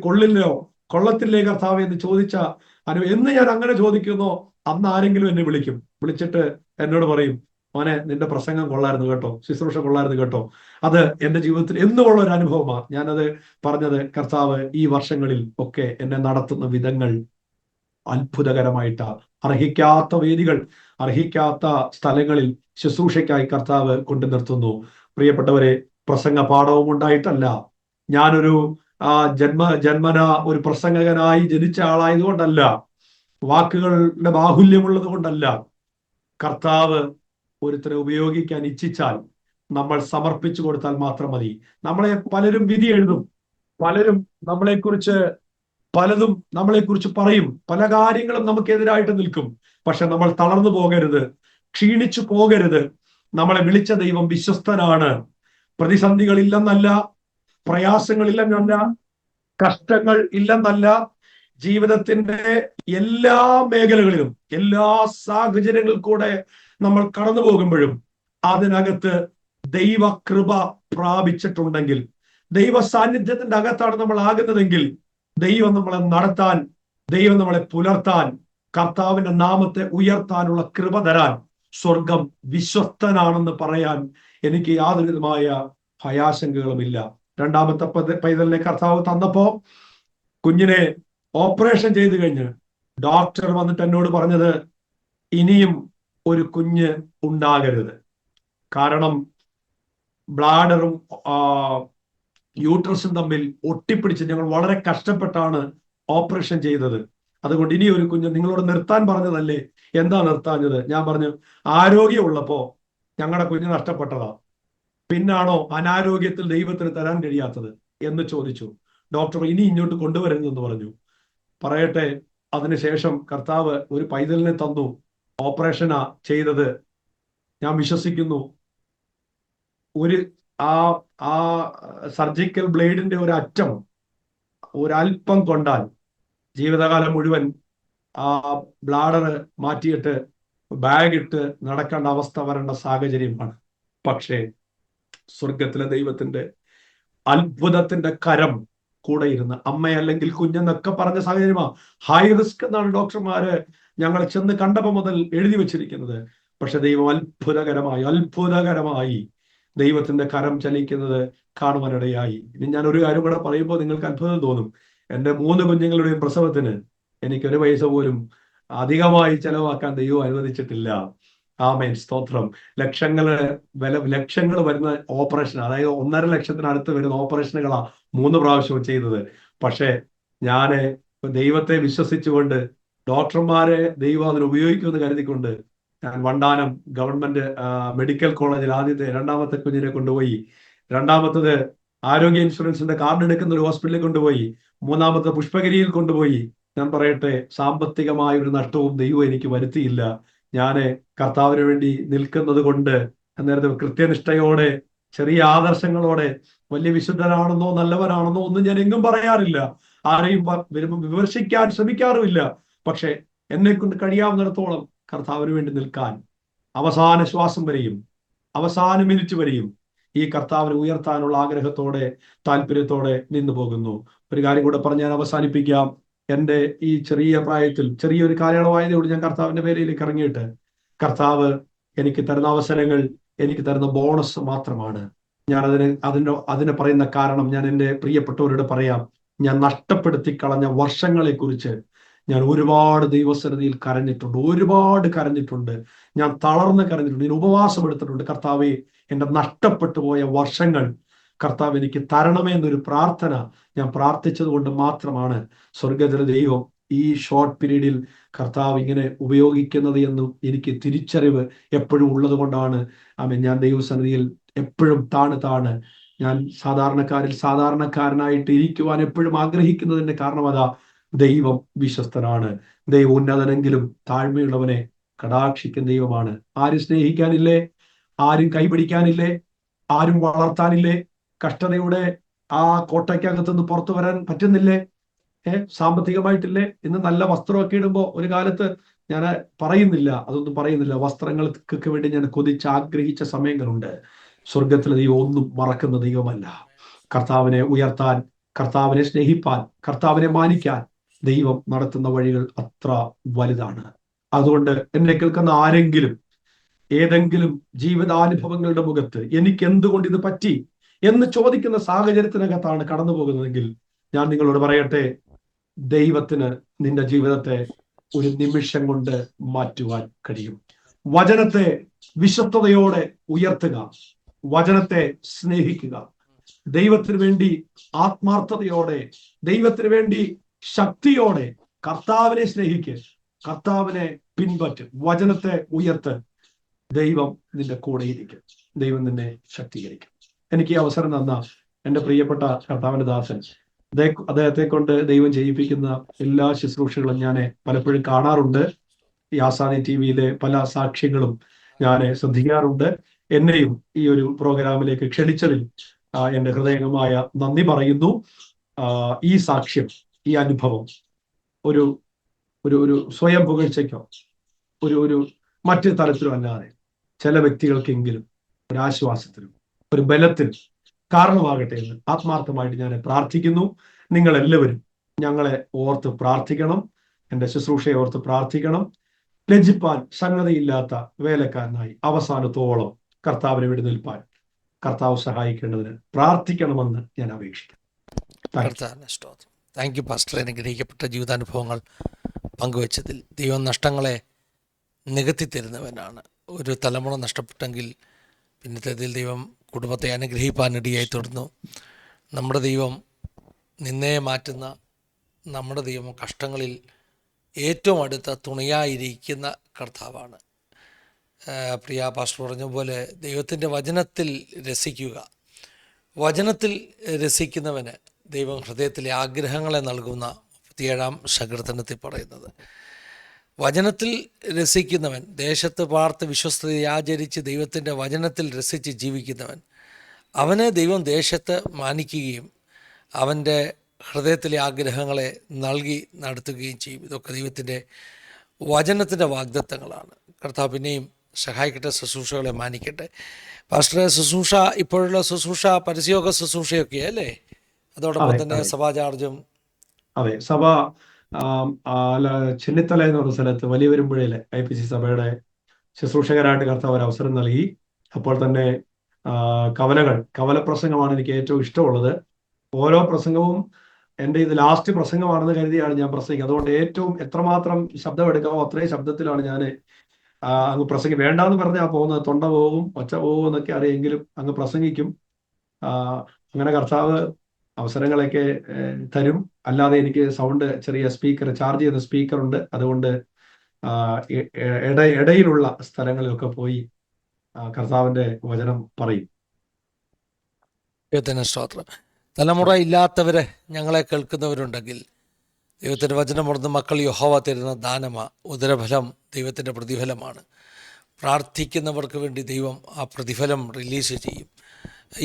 കൊള്ളത്തില്ലേ കർത്താവ് എന്ന് ചോദിച്ച എന്ന് ഞാൻ അങ്ങനെ ചോദിക്കുന്നോ, അന്ന് ആരെങ്കിലും എന്നെ വിളിച്ചിട്ട് എന്നോട് പറയും, മോനെ നിന്റെ പ്രസംഗം കൊള്ളായിരുന്നു കേട്ടോ, ശുശ്രൂഷ കൊള്ളായിരുന്നു കേട്ടോ. അത് എന്റെ ജീവിതത്തിൽ എന്നുമുള്ള ഒരു അനുഭവമാണ്. ഞാനത് പറഞ്ഞത് കർത്താവ് ഈ വർഷങ്ങളിൽ ഒക്കെ എന്നെ നടത്തുന്ന വിധങ്ങൾ അത്ഭുതകരമായിട്ടാ. അർഹിക്കാത്ത വേദികൾ, അർഹിക്കാത്ത സ്ഥലങ്ങളിൽ ശുശ്രൂഷയ്ക്കായി കർത്താവ് കൊണ്ടു നിർത്തുന്നു. പ്രിയപ്പെട്ടവരെ, പ്രസംഗ പാഠവും ഉണ്ടായിട്ടല്ല, ഞാനൊരു ജന്മന ഒരു പ്രസംഗകനായി ജനിച്ച ആളായതുകൊണ്ടല്ല, വാക്കുകളുടെ ബാഹുല്യമുള്ളത് കൊണ്ടല്ല. കർത്താവ് ഒരുത്തരെ ഉപയോഗിക്കാൻ ഇച്ഛിച്ചാൽ നമ്മൾ സമർപ്പിച്ചു കൊടുത്താൽ മാത്രം മതി. നമ്മളെ പലരും വിധി എഴുതും, പലരും പലതും നമ്മളെക്കുറിച്ച് പറയും, പല കാര്യങ്ങളും നമുക്കെതിരായിട്ട് നിൽക്കും. പക്ഷെ നമ്മൾ തളർന്നു പോകരുത്, ക്ഷീണിച്ചു പോകരുത്. നമ്മളെ വിളിച്ച ദൈവം വിശ്വസ്തനാണ്. പ്രതിസന്ധികൾ ഇല്ലെന്നല്ല, പ്രയാസങ്ങൾ ഇല്ലെന്നല്ല, കഷ്ടങ്ങൾ ഇല്ലെന്നല്ല. ജീവിതത്തിന്റെ എല്ലാ മേഖലകളിലും, എല്ലാ സാഹചര്യങ്ങളിൽ കൂടെ നമ്മൾ കടന്നു പോകുമ്പോഴും അതിനകത്ത് ദൈവകൃപ പ്രാപിച്ചിട്ടുണ്ടെങ്കിൽ, ദൈവ സാന്നിധ്യത്തിന്റെ അകത്താണ് നമ്മൾ ആകുന്നതെങ്കിൽ, ദൈവം നമ്മളെ നടത്താൻ, ദൈവം നമ്മളെ പുലർത്താൻ, കർത്താവിന്റെ നാമത്തെ ഉയർത്താനുള്ള കൃപ തരാൻ സ്വർഗം വിശ്വസ്തനാണെന്ന് പറയാൻ എനിക്ക് യാതൊരു വിധമായ ഭയാശങ്കകളുമില്ല. രണ്ടാമത്തെ പൈതലിനെ കർത്താവ് തന്നപ്പോ, കുഞ്ഞിനെ ഓപ്പറേഷൻ ചെയ്തു കഴിഞ്ഞ് ഡോക്ടർ വന്നിട്ട് എന്നോട് പറഞ്ഞത്, ഇനിയും ഒരു കുഞ്ഞ് ഉണ്ടാകരുത്. കാരണം ബ്ലാഡറും യൂട്രസും തമ്മിൽ ഒട്ടിപ്പിടിച്ച് ഞങ്ങൾ വളരെ കഷ്ടപ്പെട്ടാണ് ഓപ്പറേഷൻ ചെയ്തത്. അതുകൊണ്ട് ഇനി ഒരു കുഞ്ഞ് നിങ്ങളോട് നിർത്താൻ പറഞ്ഞതല്ലേ, എന്താ നിർത്താഞ്ഞത്? ഞാൻ പറഞ്ഞു, ആരോഗ്യമുള്ളപ്പോ ഞങ്ങളുടെ കുഞ്ഞ് നഷ്ടപ്പെട്ടതാ, പിന്നാണോ അനാരോഗ്യത്തിൽ ദൈവത്തിന് തരാൻ കഴിയാത്തത് എന്ന് ചോദിച്ചു. ഡോക്ടർ ഇനി ഇങ്ങോട്ട് കൊണ്ടുവരുന്നെന്ന് പറഞ്ഞു. പറയട്ടെ, അതിനുശേഷം കർത്താവ് ഒരു പൈതലിനെ തന്നു. ഓപ്പറേഷനാ ചെയ്തത്. ഞാൻ വിശ്വസിക്കുന്നു ഒരു ആ സർജിക്കൽ ബ്ലേഡിന്റെ ഒരു അറ്റം ഒരല്പം കൊണ്ടാൽ ജീവിതകാലം മുഴുവൻ ആ ബ്ലാഡർ മാറ്റിയിട്ട് ബാഗ് ഇട്ട് നടക്കേണ്ട അവസ്ഥ വരേണ്ട സാഹചര്യമാണ്. പക്ഷേ സ്വർഗത്തിലെ ദൈവത്തിന്റെ അത്ഭുതത്തിന്റെ കരം കൂടെ ഇരുന്ന്, അമ്മയല്ലെങ്കിൽ കുഞ്ഞെന്നൊക്കെ പറഞ്ഞ സാഹചര്യമാണ്. ഹൈ റിസ്ക് എന്നാണ് ഡോക്ടർമാര് ഞങ്ങൾ ചെന്ന് കണ്ടപ്പോ മുതൽ എഴുതി വെച്ചിരിക്കുന്നത്. പക്ഷെ ദൈവം അത്ഭുതകരമായി ദൈവത്തിന്റെ കരം ചലിക്കുന്നത് കാണുവാനിടയായി. ഇനി ഞാൻ ഒരു കാര്യം കൂടെ പറയുമ്പോൾ നിങ്ങൾക്ക് അത്ഭുതം തോന്നും. എൻ്റെ 3 കുഞ്ഞുങ്ങളുടെയും പ്രസവത്തിന് എനിക്ക് 1 പൈസ പോലും അധികമായി ചെലവാക്കാൻ ദൈവം അനുവദിച്ചിട്ടില്ല. ആമേൻ, സ്തോത്രം. ലക്ഷങ്ങൾ വരുന്ന ഓപ്പറേഷൻ, അതായത് 1.5 ലക്ഷത്തിനടുത്ത് വരുന്ന ഓപ്പറേഷനുകളാ 3 പ്രാവശ്യവും ചെയ്തത്. പക്ഷേ ഞാന് ദൈവത്തെ വിശ്വസിച്ചുകൊണ്ട്, ഡോക്ടർമാരെ ദൈവം അതിന് ഉപയോഗിക്കുമെന്ന് കരുതിക്കൊണ്ട്, ഞാൻ വണ്ടാനം ഗവൺമെന്റ് മെഡിക്കൽ കോളേജിൽ രണ്ടാമത്തെ കുഞ്ഞിനെ കൊണ്ടുപോയി. രണ്ടാമത്തത് ആരോഗ്യ ഇൻഷുറൻസിന്റെ കാർഡ് എടുക്കുന്ന ഒരു ഹോസ്പിറ്റലിൽ കൊണ്ടുപോയി. മൂന്നാമത്തെ പുഷ്പഗിരിയിൽ കൊണ്ടുപോയി. ഞാൻ പറയട്ടെ, സാമ്പത്തികമായ ഒരു നഷ്ടവും ദൈവം എനിക്ക് വരുത്തിയില്ല. ഞാന് കർത്താവിന് വേണ്ടി നിൽക്കുന്നത് കൊണ്ട്, അന്നേരത്തെ കൃത്യനിഷ്ഠയോടെ, ചെറിയ ആദർശങ്ങളോടെ, വലിയ വിശുദ്ധനാണെന്നോ നല്ലവനാണെന്നോ ഒന്നും ഞാൻ എങ്ങും പറയാറില്ല. ആരെയും വരുമ്പോൾ വിമർശിക്കാൻ ശ്രമിക്കാറുമില്ല. പക്ഷെ എന്നെ കൊണ്ട് കഴിയാവുന്നിടത്തോളം കർത്താവിന് വേണ്ടി നിൽക്കാൻ, അവസാന ശ്വാസം വരെയും അവസാന മിനിറ്റ് വരെയും ഈ കർത്താവിനെ ഉയർത്താനുള്ള ആഗ്രഹത്തോടെ, താല്പര്യത്തോടെ നിന്നു പോകുന്നു. ഒരു കാര്യം കൂടെ പറഞ്ഞ് ഞാൻ അവസാനിപ്പിക്കാം. എൻ്റെ ഈ ചെറിയ പ്രായത്തിൽ, ചെറിയൊരു കാലയളവായതോട് ഞാൻ കർത്താവിന്റെ വേലയിലേക്ക് ഇറങ്ങിയിട്ട്, കർത്താവ് എനിക്ക് തരുന്ന അവസരങ്ങൾ, എനിക്ക് തരുന്ന ബോണസ് മാത്രമാണ്. ഞാൻ അതിനെ പറയുന്ന കാരണം ഞാൻ എൻ്റെ പ്രിയപ്പെട്ടവരോട് പറയാം. ഞാൻ നഷ്ടപ്പെടുത്തി കളഞ്ഞ വർഷങ്ങളെ കുറിച്ച് ഞാൻ ഒരുപാട് ദൈവസന്നിധിയിൽ ഒരുപാട് കരഞ്ഞിട്ടുണ്ട്. ഞാൻ തളർന്ന് കരഞ്ഞിട്ടുണ്ട്. ഞാൻ ഉപവാസം എടുത്തിട്ടുണ്ട്. കർത്താവേ, എൻ്റെ നഷ്ടപ്പെട്ടു പോയ വർഷങ്ങൾ കർത്താവ് എനിക്ക് തരണമേ എന്നൊരു പ്രാർത്ഥന ഞാൻ പ്രാർത്ഥിച്ചത് കൊണ്ട് മാത്രമാണ് സ്വർഗത്തിലെ ദൈവം ഈ ഷോർട്ട് പീരീഡിൽ കർത്താവ് ഇങ്ങനെ ഉപയോഗിക്കുന്നത് എന്നും എനിക്ക് തിരിച്ചറിവ് എപ്പോഴും ഉള്ളത് കൊണ്ടാണ് ഞാൻ ദൈവസന്നിധിയിൽ എപ്പോഴും താണ് ഞാൻ സാധാരണക്കാരനായിട്ട് ഇരിക്കുവാൻ എപ്പോഴും ആഗ്രഹിക്കുന്നതിന്റെ കാരണം അതാ. ദൈവം വിശ്വസ്തനാണ്. ദൈവം ഉന്നതനെങ്കിലും താഴ്മയുള്ളവനെ കടാക്ഷിക്കുന്ന ദൈവമാണ്. ആരും സ്നേഹിക്കാനില്ലേ? ആരും കൈപിടിക്കാനില്ലേ? ആരും വളർത്താനില്ലേ? കഷ്ടതയുടെ ആ കോട്ടയ്ക്കകത്തുനിന്ന് പുറത്തു വരാൻ പറ്റുന്നില്ലേ? സാമ്പത്തികമായിട്ടില്ലേ? ഇന്ന് നല്ല വസ്ത്രമൊക്കെ ഇടുമ്പോ ഒരു കാലത്ത് ഞാൻ അതൊന്നും പറയുന്നില്ല. വസ്ത്രങ്ങൾക്ക് വേണ്ടി ഞാൻ ആഗ്രഹിച്ച സമയങ്ങളുണ്ട്. സ്വർഗത്തിലെ ദൈവം ഒന്നും മറക്കുന്ന ദൈവമല്ല. കർത്താവിനെ ഉയർത്താൻ, കർത്താവിനെ സ്നേഹിപ്പാൻ, കർത്താവിനെ മാനിക്കാൻ ദൈവം നടത്തുന്ന വഴികൾ അത്ര വലുതാണ്. അതുകൊണ്ട് എന്നെ കേൾക്കുന്ന ആരെങ്കിലും ഏതെങ്കിലും ജീവിതാനുഭവങ്ങളുടെ മുഖത്ത് എനിക്ക് എന്തുകൊണ്ട് ഇത് പറ്റി എന്ന് ചോദിക്കുന്ന സാഹചര്യത്തിനകത്താണ് കടന്നു പോകുന്നതെങ്കിൽ ഞാൻ നിങ്ങളോട് പറയട്ടെ, ദൈവത്തിന് നിന്റെ ജീവിതത്തെ ഒരു നിമിഷം കൊണ്ട് മാറ്റുവാൻ കഴിയും. വചനത്തെ വിശ്വസ്തയോടെ ഉയർത്തുക, വചനത്തെ സ്നേഹിക്കുക, ദൈവത്തിന് വേണ്ടി ആത്മാർത്ഥതയോടെ, ദൈവത്തിന് വേണ്ടി ശക്തിയോടെ കർത്താവിനെ സ്നേഹിക്കുക, കർത്താവിനെ പിൻപറ്റ്, വചനത്തെ ഉയർത്ത്. ദൈവം നിന്റെ കൂടെയിരിക്കും, ദൈവം നിന്നെ ശക്തീകരിക്കും. എനിക്ക് ഈ അവസരം തന്ന എൻ്റെ പ്രിയപ്പെട്ട കർത്താവിന്റെ ദാസൻ, അദ്ദേഹത്തെ കൊണ്ട് ദൈവം ചെയ്യിപ്പിക്കുന്ന എല്ലാ ശുശ്രൂഷകളും ഞാൻ പലപ്പോഴും കാണാറുണ്ട്. ഈ ആസാദി ടിവിയിലെ പല സാക്ഷ്യങ്ങളും ഞാൻ ശ്രദ്ധിക്കാറുണ്ട്. എന്നെയും ഈ ഒരു പ്രോഗ്രാമിലേക്ക് ക്ഷണിച്ചതിൽ എൻ്റെ ഹൃദയംഗമായ നന്ദി പറയുന്നു. ഈ സാക്ഷ്യം, ഈ അനുഭവം ഒരു ഒരു ഒരു സ്വയം പുകഴ്ചയ്ക്കോ ഒരു മറ്റു തരത്തിലും അല്ലാതെ ചില വ്യക്തികൾക്കെങ്കിലും ഒരാശ്വാസത്തിനും ഒരു ബലത്തിനും കാരണമാകട്ടെ എന്ന് ആത്മാർത്ഥമായിട്ട് ഞാൻ പ്രാർത്ഥിക്കുന്നു. നിങ്ങൾ എല്ലാവരും ഞങ്ങളെ ഓർത്ത് പ്രാർത്ഥിക്കണം, എൻ്റെ ശുശ്രൂഷയെ ഓർത്ത് പ്രാർത്ഥിക്കണം. ലജ്ജിപ്പാൻ സംഗതിയില്ലാത്ത വേലക്കാരനായി അവസാനത്തോളം കർത്താവിനെ വിട്ടു നിൽപ്പാൻ കർത്താവ് സഹായിക്കേണ്ടതിന് പ്രാർത്ഥിക്കണമെന്ന് ഞാൻ അപേക്ഷിക്കുന്നു. Thank you pastor. അനുഗ്രഹിക്കപ്പെട്ട ജീവിതാനുഭവങ്ങൾ പങ്കുവച്ചതിൽ. ദൈവം നഷ്ടങ്ങളെ നികത്തി തരുന്നവനാണ്. ഒരു തലമുറ നഷ്ടപ്പെട്ടെങ്കിൽ പിന്നത്തേതിൽ ദൈവം കുടുംബത്തെ അനുഗ്രഹിപ്പാനിടയായി തീർന്നു. നമ്മുടെ ദൈവം നിന്നെ മാറ്റുന്ന, നമ്മുടെ ദൈവം കഷ്ടങ്ങളിൽ ഏറ്റവും അടുത്ത തുണയായിരിക്കുന്ന കർത്താവാണ്. പ്രിയ പാസ്റ്റർ പറഞ്ഞ പോലെ ദൈവത്തിൻ്റെ വചനത്തിൽ രസിക്കുക. വചനത്തിൽ രസിക്കുന്നവന് ദൈവം ഹൃദയത്തിലെ ആഗ്രഹങ്ങളെ നൽകുന്ന 37-ാം സങ്കീർത്തനത്തിൽ പറയുന്നത്. വചനത്തിൽ രസിക്കുന്നവൻ, ദേശത്ത് പാർത്ത് വിശ്വസ്തതയെ ആചരിച്ച് ദൈവത്തിൻ്റെ വചനത്തിൽ രസിച്ച് ജീവിക്കുന്നവൻ, അവനെ ദൈവം ദേശത്ത് മാനിക്കുകയും അവൻ്റെ ഹൃദയത്തിലെ ആഗ്രഹങ്ങളെ നൽകി നടത്തുകയും ചെയ്യും. ഇതൊക്കെ ദൈവത്തിൻ്റെ വചനത്തിൻ്റെ വാഗ്ദത്തങ്ങളാണ്. കർത്താവ് പിന്നെയും സഹായിക്കട്ടെ, ശുശ്രൂഷകളെ മാനിക്കട്ടെ. പാസ്റ്ററെ, ശുശ്രൂഷ, ഇപ്പോഴുള്ള ശുശ്രൂഷ പരസ്യോഗ ശുശ്രൂഷയൊക്കെ അല്ലേ? അതോടൊപ്പം തന്നെ സഭാ ചാർജും. അതെ, സഭ ചെന്നിത്തല എന്ന് പറഞ്ഞ സ്ഥലത്ത് വലിയ വരുമ്പുഴയിലെ IPC സഭയുടെ ശുശ്രൂഷകരായിട്ട് കർത്താവ് ഒരു അവസരം നൽകി. അപ്പോൾ തന്നെ കവലപ്രസംഗമാണ് എനിക്ക് ഏറ്റവും ഇഷ്ടമുള്ളത്. ഓരോ പ്രസംഗവും എൻ്റെ ഇത് ലാസ്റ്റ് പ്രസംഗമാണെന്ന് കരുതിയാണ് ഞാൻ പ്രസംഗിക്കുന്നത്. അതുകൊണ്ട് ഏറ്റവും എത്രമാത്രം ശബ്ദം എടുക്കാമോ അത്രയും ശബ്ദത്തിലാണ് ഞാൻ അങ്ങ് പ്രസംഗം. വേണ്ടാന്ന് പറഞ്ഞാൽ പോകുന്നത്, തൊണ്ട പോകും, ഒച്ച പോകും എന്നൊക്കെ അറിയെങ്കിലും അങ്ങ് പ്രസംഗിക്കും. അങ്ങനെ കർത്താവ് അവസരങ്ങളൊക്കെ തരും. അല്ലാതെ എനിക്ക് സൗണ്ട് ചെറിയ സ്പീക്കർ, ചാർജ് ചെയ്യുന്ന സ്പീക്കർ ഉണ്ട്. അതുകൊണ്ട് ഇടയിലുള്ള സ്ഥലങ്ങളിലൊക്കെ പോയി കർത്താവിന്റെ വചനം പറയും. ദൈവത്തിന് സ്തോത്രം. തലമുറ ഇല്ലാത്തവരെ ഞങ്ങളെ കേൾക്കുന്നവരുണ്ടെങ്കിൽ ദൈവത്തിൻ്റെ വചനം പറഞ്ഞ മക്കൾ യഹോവ തരുന്ന ദാനമാ, ഉദരഫലം ദൈവത്തിൻ്റെ പ്രതിഫലമാണ്. പ്രാർത്ഥിക്കുന്നവർക്ക് വേണ്ടി ദൈവം ആ പ്രതിഫലം റിലീസ് ചെയ്യും.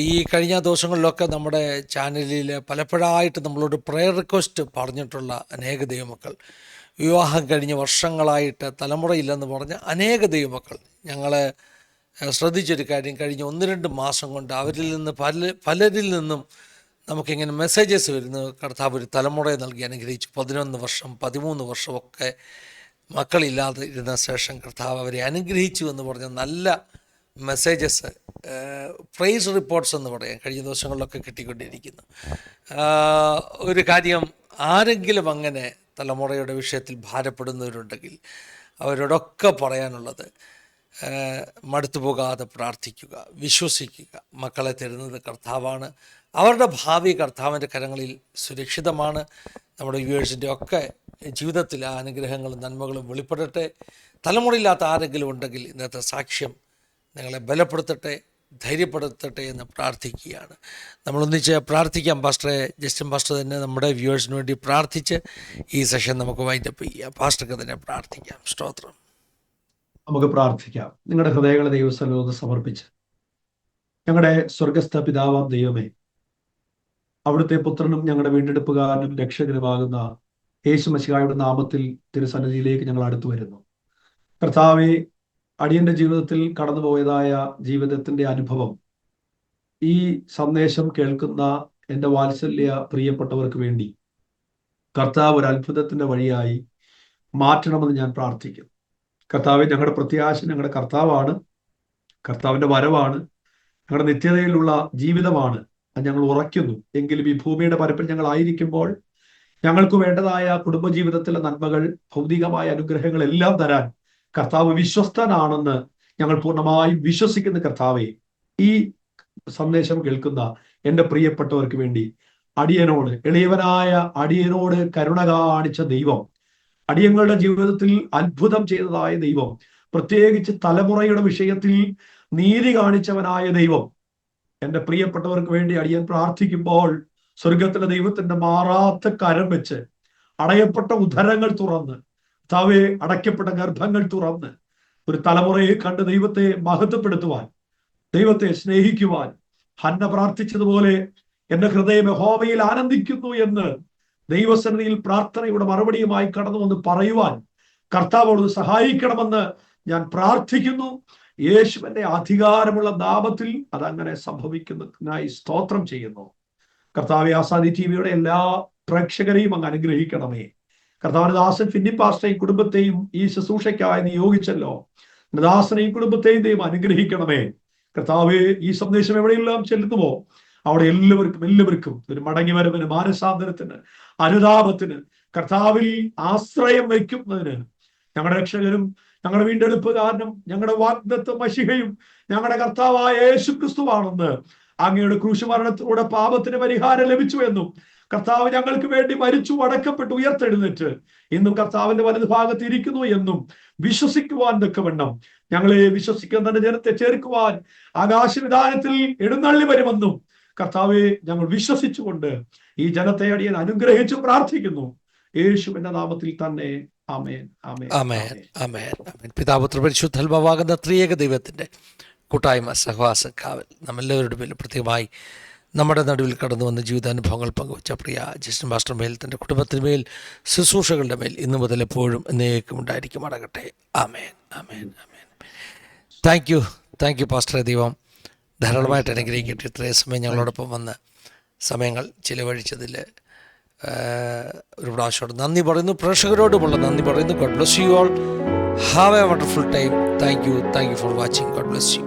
ഈ കഴിഞ്ഞ ദിവസങ്ങളിലൊക്കെ നമ്മുടെ ചാനലിൽ പലപ്പോഴായിട്ട് നമ്മളോട് പ്രെയർ റിക്വസ്റ്റ് പറഞ്ഞിട്ടുള്ള അനേക ദൈവമക്കൾ, വിവാഹം കഴിഞ്ഞ് വർഷങ്ങളായിട്ട് തലമുറയില്ലെന്ന് പറഞ്ഞ അനേക ദൈവമക്കൾ, ഞങ്ങൾ ശ്രദ്ധിച്ചൊരു കാര്യം, കഴിഞ്ഞ 1-2 മാസം കൊണ്ട് അവരിൽ നിന്ന് പലരിൽ നിന്നും നമുക്കിങ്ങനെ മെസ്സേജസ് വരുന്നു. കർത്താവ് ഒരു തലമുറയെ നൽകി അനുഗ്രഹിച്ചു. 11 വർഷം 13 വർഷമൊക്കെ മക്കളില്ലാതെ ഇരുന്ന ശേഷം കർത്താവ് അവരെ അനുഗ്രഹിച്ചു എന്ന് പറഞ്ഞ നല്ല മെസ്സേജസ്, പ്രൈസ് റിപ്പോർട്ട്സ് എന്ന് പറയാം, കഴിഞ്ഞ ദിവസങ്ങളിലൊക്കെ കിട്ടിക്കൊണ്ടിരിക്കുന്നു. ഒരു കാര്യം, ആരെങ്കിലും അങ്ങനെ തലമുറയുടെ വിഷയത്തിൽ ഭാരപ്പെടുന്നവരുണ്ടെങ്കിൽ അവരോടൊക്കെ പറയാനുള്ളത്, മടുത്തു പോകാതെ പ്രാർത്ഥിക്കുക, വിശ്വസിക്കുക. മക്കളെ തരുന്നത് കർത്താവാണ്. അവരുടെ ഭാവി കർത്താവിൻ്റെ കരങ്ങളിൽ സുരക്ഷിതമാണ്. നമ്മുടെ വ്യൂവേഴ്സിൻ്റെ ഒക്കെ ജീവിതത്തിൽ ആ അനുഗ്രഹങ്ങളും നന്മകളും വെളിപ്പെടട്ടെ. തലമുറയില്ലാത്ത ആരെങ്കിലും ഉണ്ടെങ്കിൽ ഇന്നത്തെ സാക്ഷ്യം നിങ്ങളെ ബലപ്പെടുത്തട്ടെ, ധൈര്യപ്പെടുത്തട്ടെ എന്ന് പ്രാർത്ഥിക്കുകയാണ്. നമ്മളൊന്നിച്ച് പ്രാർത്ഥിക്കാം. പാസ്റ്ററെ, ജസ്റ്റിൻ പാസ്റ്റർ തന്നെ നമ്മുടെ വ്യൂവേഴ്സിന് വേണ്ടി പ്രാർത്ഥിച്ച് ഈ സെഷൻ നമുക്ക് വൈൻഡപ്പ് ചെയ്യാം. പാസ്റ്റർക്ക് തന്നെ പ്രാർത്ഥിക്കാം. സ്തോത്രം. നമുക്ക് പ്രാർത്ഥിക്കാം. നിങ്ങളുടെ ഹൃദയങ്ങളെ ദൈവസ്ഥലത്ത് സമർപ്പിച്ച്, ഞങ്ങളുടെ സ്വർഗസ്ഥ പിതാവാം ദൈവമേ, അവിടുത്തെ പുത്രനും ഞങ്ങളുടെ വീണ്ടെടുപ്പുകാരനും രക്ഷകനുമാകുന്ന യേശു മശിഹായുടെ നാമത്തിൽ തിരുസന്നിധിയിലേക്ക് ഞങ്ങൾ അടുത്തു വരുന്നു. കർത്താവേ, അടിയന്റെ ജീവിതത്തിൽ കടന്നുപോയതായ ജീവിതത്തിന്റെ അനുഭവം ഈ സന്ദേശം കേൾക്കുന്ന എൻ്റെ വാത്സല്യ പ്രിയപ്പെട്ടവർക്ക് വേണ്ടി കർത്താവ് ഒരു അത്ഭുതത്തിന്റെ വഴിയായി മാറ്റണമെന്ന് ഞാൻ പ്രാർത്ഥിക്കുന്നു. കർത്താവെ, ഞങ്ങളുടെ പ്രത്യാശ ഞങ്ങളുടെ കർത്താവാണ്. കർത്താവിന്റെ വരവാണ്, ഞങ്ങളുടെ നിത്യതയിലുള്ള ജീവിതമാണ്. അത് ഞങ്ങൾ ഉറയ്ക്കുന്നു. എങ്കിലും ഈ ഭൂമിയുടെ പരപ്പിൽ ഞങ്ങൾ ആയിരിക്കുമ്പോൾ ഞങ്ങൾക്ക് വേണ്ടതായ കുടുംബജീവിതത്തിലെ നന്മകൾ, ഭൗതികമായ അനുഗ്രഹങ്ങൾ എല്ലാം തരാൻ കർത്താവ് വിശ്വസ്തനാണെന്ന് ഞങ്ങൾ പൂർണ്ണമായും വിശ്വസിക്കുന്ന കർത്താവെ, ഈ സന്ദേശം കേൾക്കുന്ന എൻ്റെ പ്രിയപ്പെട്ടവർക്ക് വേണ്ടി അടിയനോട്, എളിയവനായ അടിയനോട് കരുണ കാണിച്ച ദൈവം, അടിയങ്ങളുടെ ജീവിതത്തിൽ അത്ഭുതം ചെയ്തതായ ദൈവം, പ്രത്യേകിച്ച് തലമുറയുടെ വിഷയത്തിൽ നീതി കാണിച്ചവനായ ദൈവം, എൻ്റെ പ്രിയപ്പെട്ടവർക്ക് വേണ്ടി അടിയൻ പ്രാർത്ഥിക്കുമ്പോൾ സ്വർഗത്തിലെ ദൈവത്തിന്റെ മാറാത്ത കരം വെച്ച് അടയപ്പെട്ട ഉദരങ്ങൾ തുറന്ന്, കർത്താവേ, അടയ്ക്കപ്പെട്ട ഗർഭങ്ങൾ തുറന്ന് ഒരു തലമുറയെ കണ്ട് ദൈവത്തെ മഹത്വപ്പെടുത്തുവാൻ, ദൈവത്തെ സ്നേഹിക്കുവാൻ, ഹന്ന പ്രാർത്ഥിച്ചതുപോലെ എന്റെ ഹൃദയം യഹോവയിൽ ആനന്ദിക്കുന്നു എന്ന് ദൈവസന്നിധിയിൽ പ്രാർത്ഥനയുടെ മറുപടിയുമായി കടന്നു വന്ന് പറയുവാൻ കർത്താവോട് സഹായിക്കണമെന്ന് ഞാൻ പ്രാർത്ഥിക്കുന്നു. യേശുവിന്റെ അധികാരമുള്ള നാമത്തിൽ അതങ്ങനെ സംഭവിക്കുന്നതിനായി സ്തോത്രം ചെയ്യുന്നു. കർത്താവെ, ആസാദി ടിവിയുടെ എല്ലാ പ്രേക്ഷകരെയും അങ്ങ് അനുഗ്രഹിക്കണമേ. കർത്താവിന്റെ ദാസൻ ഫിന്നി പാസ്റ്ററെയും കുടുംബത്തെയും ഈ ശുശ്രൂഷയ്ക്കായി നിയോഗിച്ചല്ലോ. ദാസനെയും കുടുംബത്തെയും ദൈവം അനുഗ്രഹിക്കണമേ. കർത്താവെ, ഈ സന്ദേശം എവിടെയെല്ലാം ചെല്ലുന്നുവോ അവിടെ എല്ലാവർക്കും ഒരു മടങ്ങിവരവിന്, മാനസാന്തരത്തിന്, അനുതാപത്തിന്, കർത്താവിൽ ആശ്രയം വയ്ക്കുന്നതിന് ഞങ്ങളുടെ രക്ഷകരും ഞങ്ങളുടെ വീണ്ടെടുപ്പുകാരനും ഞങ്ങളുടെ വാഗ്ദത്ത മശിഹയും ഞങ്ങളുടെ കർത്താവായ യേശു ക്രിസ്തുവാണെന്ന്, അങ്ങയുടെ ക്രൂശുമരണത്തിലൂടെ പാപത്തിന് പരിഹാരം ലഭിച്ചു എന്നും, കർത്താവ് ഞങ്ങൾക്ക് വേണ്ടി മരിച്ചു, അടക്കപ്പെട്ടു, ഉയർത്തെഴുന്നേറ്റ് ഇന്നും കർത്താവിന്റെ വലതു ഭാഗത്ത് ഇരിക്കുന്നു എന്നും വിശ്വസിക്കുവാൻ തക്കവണ്ണം ഞങ്ങളെ വിശ്വസിക്കുന്ന ജനത്തെ ചേർക്കുവാൻ ആകാശവിധാനത്തിൽ എഴുന്നള്ളി വരുമെന്നും കർത്താവെ ഞങ്ങൾ വിശ്വസിച്ചുകൊണ്ട് ഈ ജനത്തെ അടിയൻ അനുഗ്രഹിച്ചു പ്രാർത്ഥിക്കുന്നു. യേശുവിന്റെ നാമത്തിൽ തന്നെ. ആമേൻ, ആമേൻ, ആമേൻ, ആമേൻ, ആമേൻ. പിതാപുത്ര പരിശുദ്ധാത്മാവാകുന്ന ത്രിയേക ദൈവത്തിൻ്റെ കൂട്ടായ്മ, സഹവാസ, കാവൽ നമ്മെല്ലാവരുടെ മേലും, പ്രത്യേകമായി നമ്മുടെ നടുവിൽ കടന്നു വന്ന ജീവിതാനുഭവങ്ങൾ പങ്കുവച്ച പ്രിയ ജസ്റ്റിൻ മാസ്റ്റർ മേൽ, തൻ്റെ കുടുംബത്തിന് മേൽ, ശുശ്രൂഷകളുടെ മേൽ ഇന്നു മുതൽ എപ്പോഴും എന്നേക്കും ഉണ്ടായിരിക്കും അടകട്ടെ. ആമേൻ, ആമേൻ, ആമേൻ. താങ്ക് യു പാസ്റ്ററെ. ദൈവം ധാരാളമായിട്ട് അനുഗ്രഹിക്കട്ടെ. ഇത്രയും സമയം ഞങ്ങളോടൊപ്പം വന്ന് സമയങ്ങൾ ചിലവഴിച്ചതിൽ ഒരു പ്രാവശ്യം നന്ദി പറയുന്നു. പ്രേക്ഷകരോടുമുള്ള നന്ദി പറയുന്നു. God bless you all. Have A wonderful time. Thank you for watching. God bless you.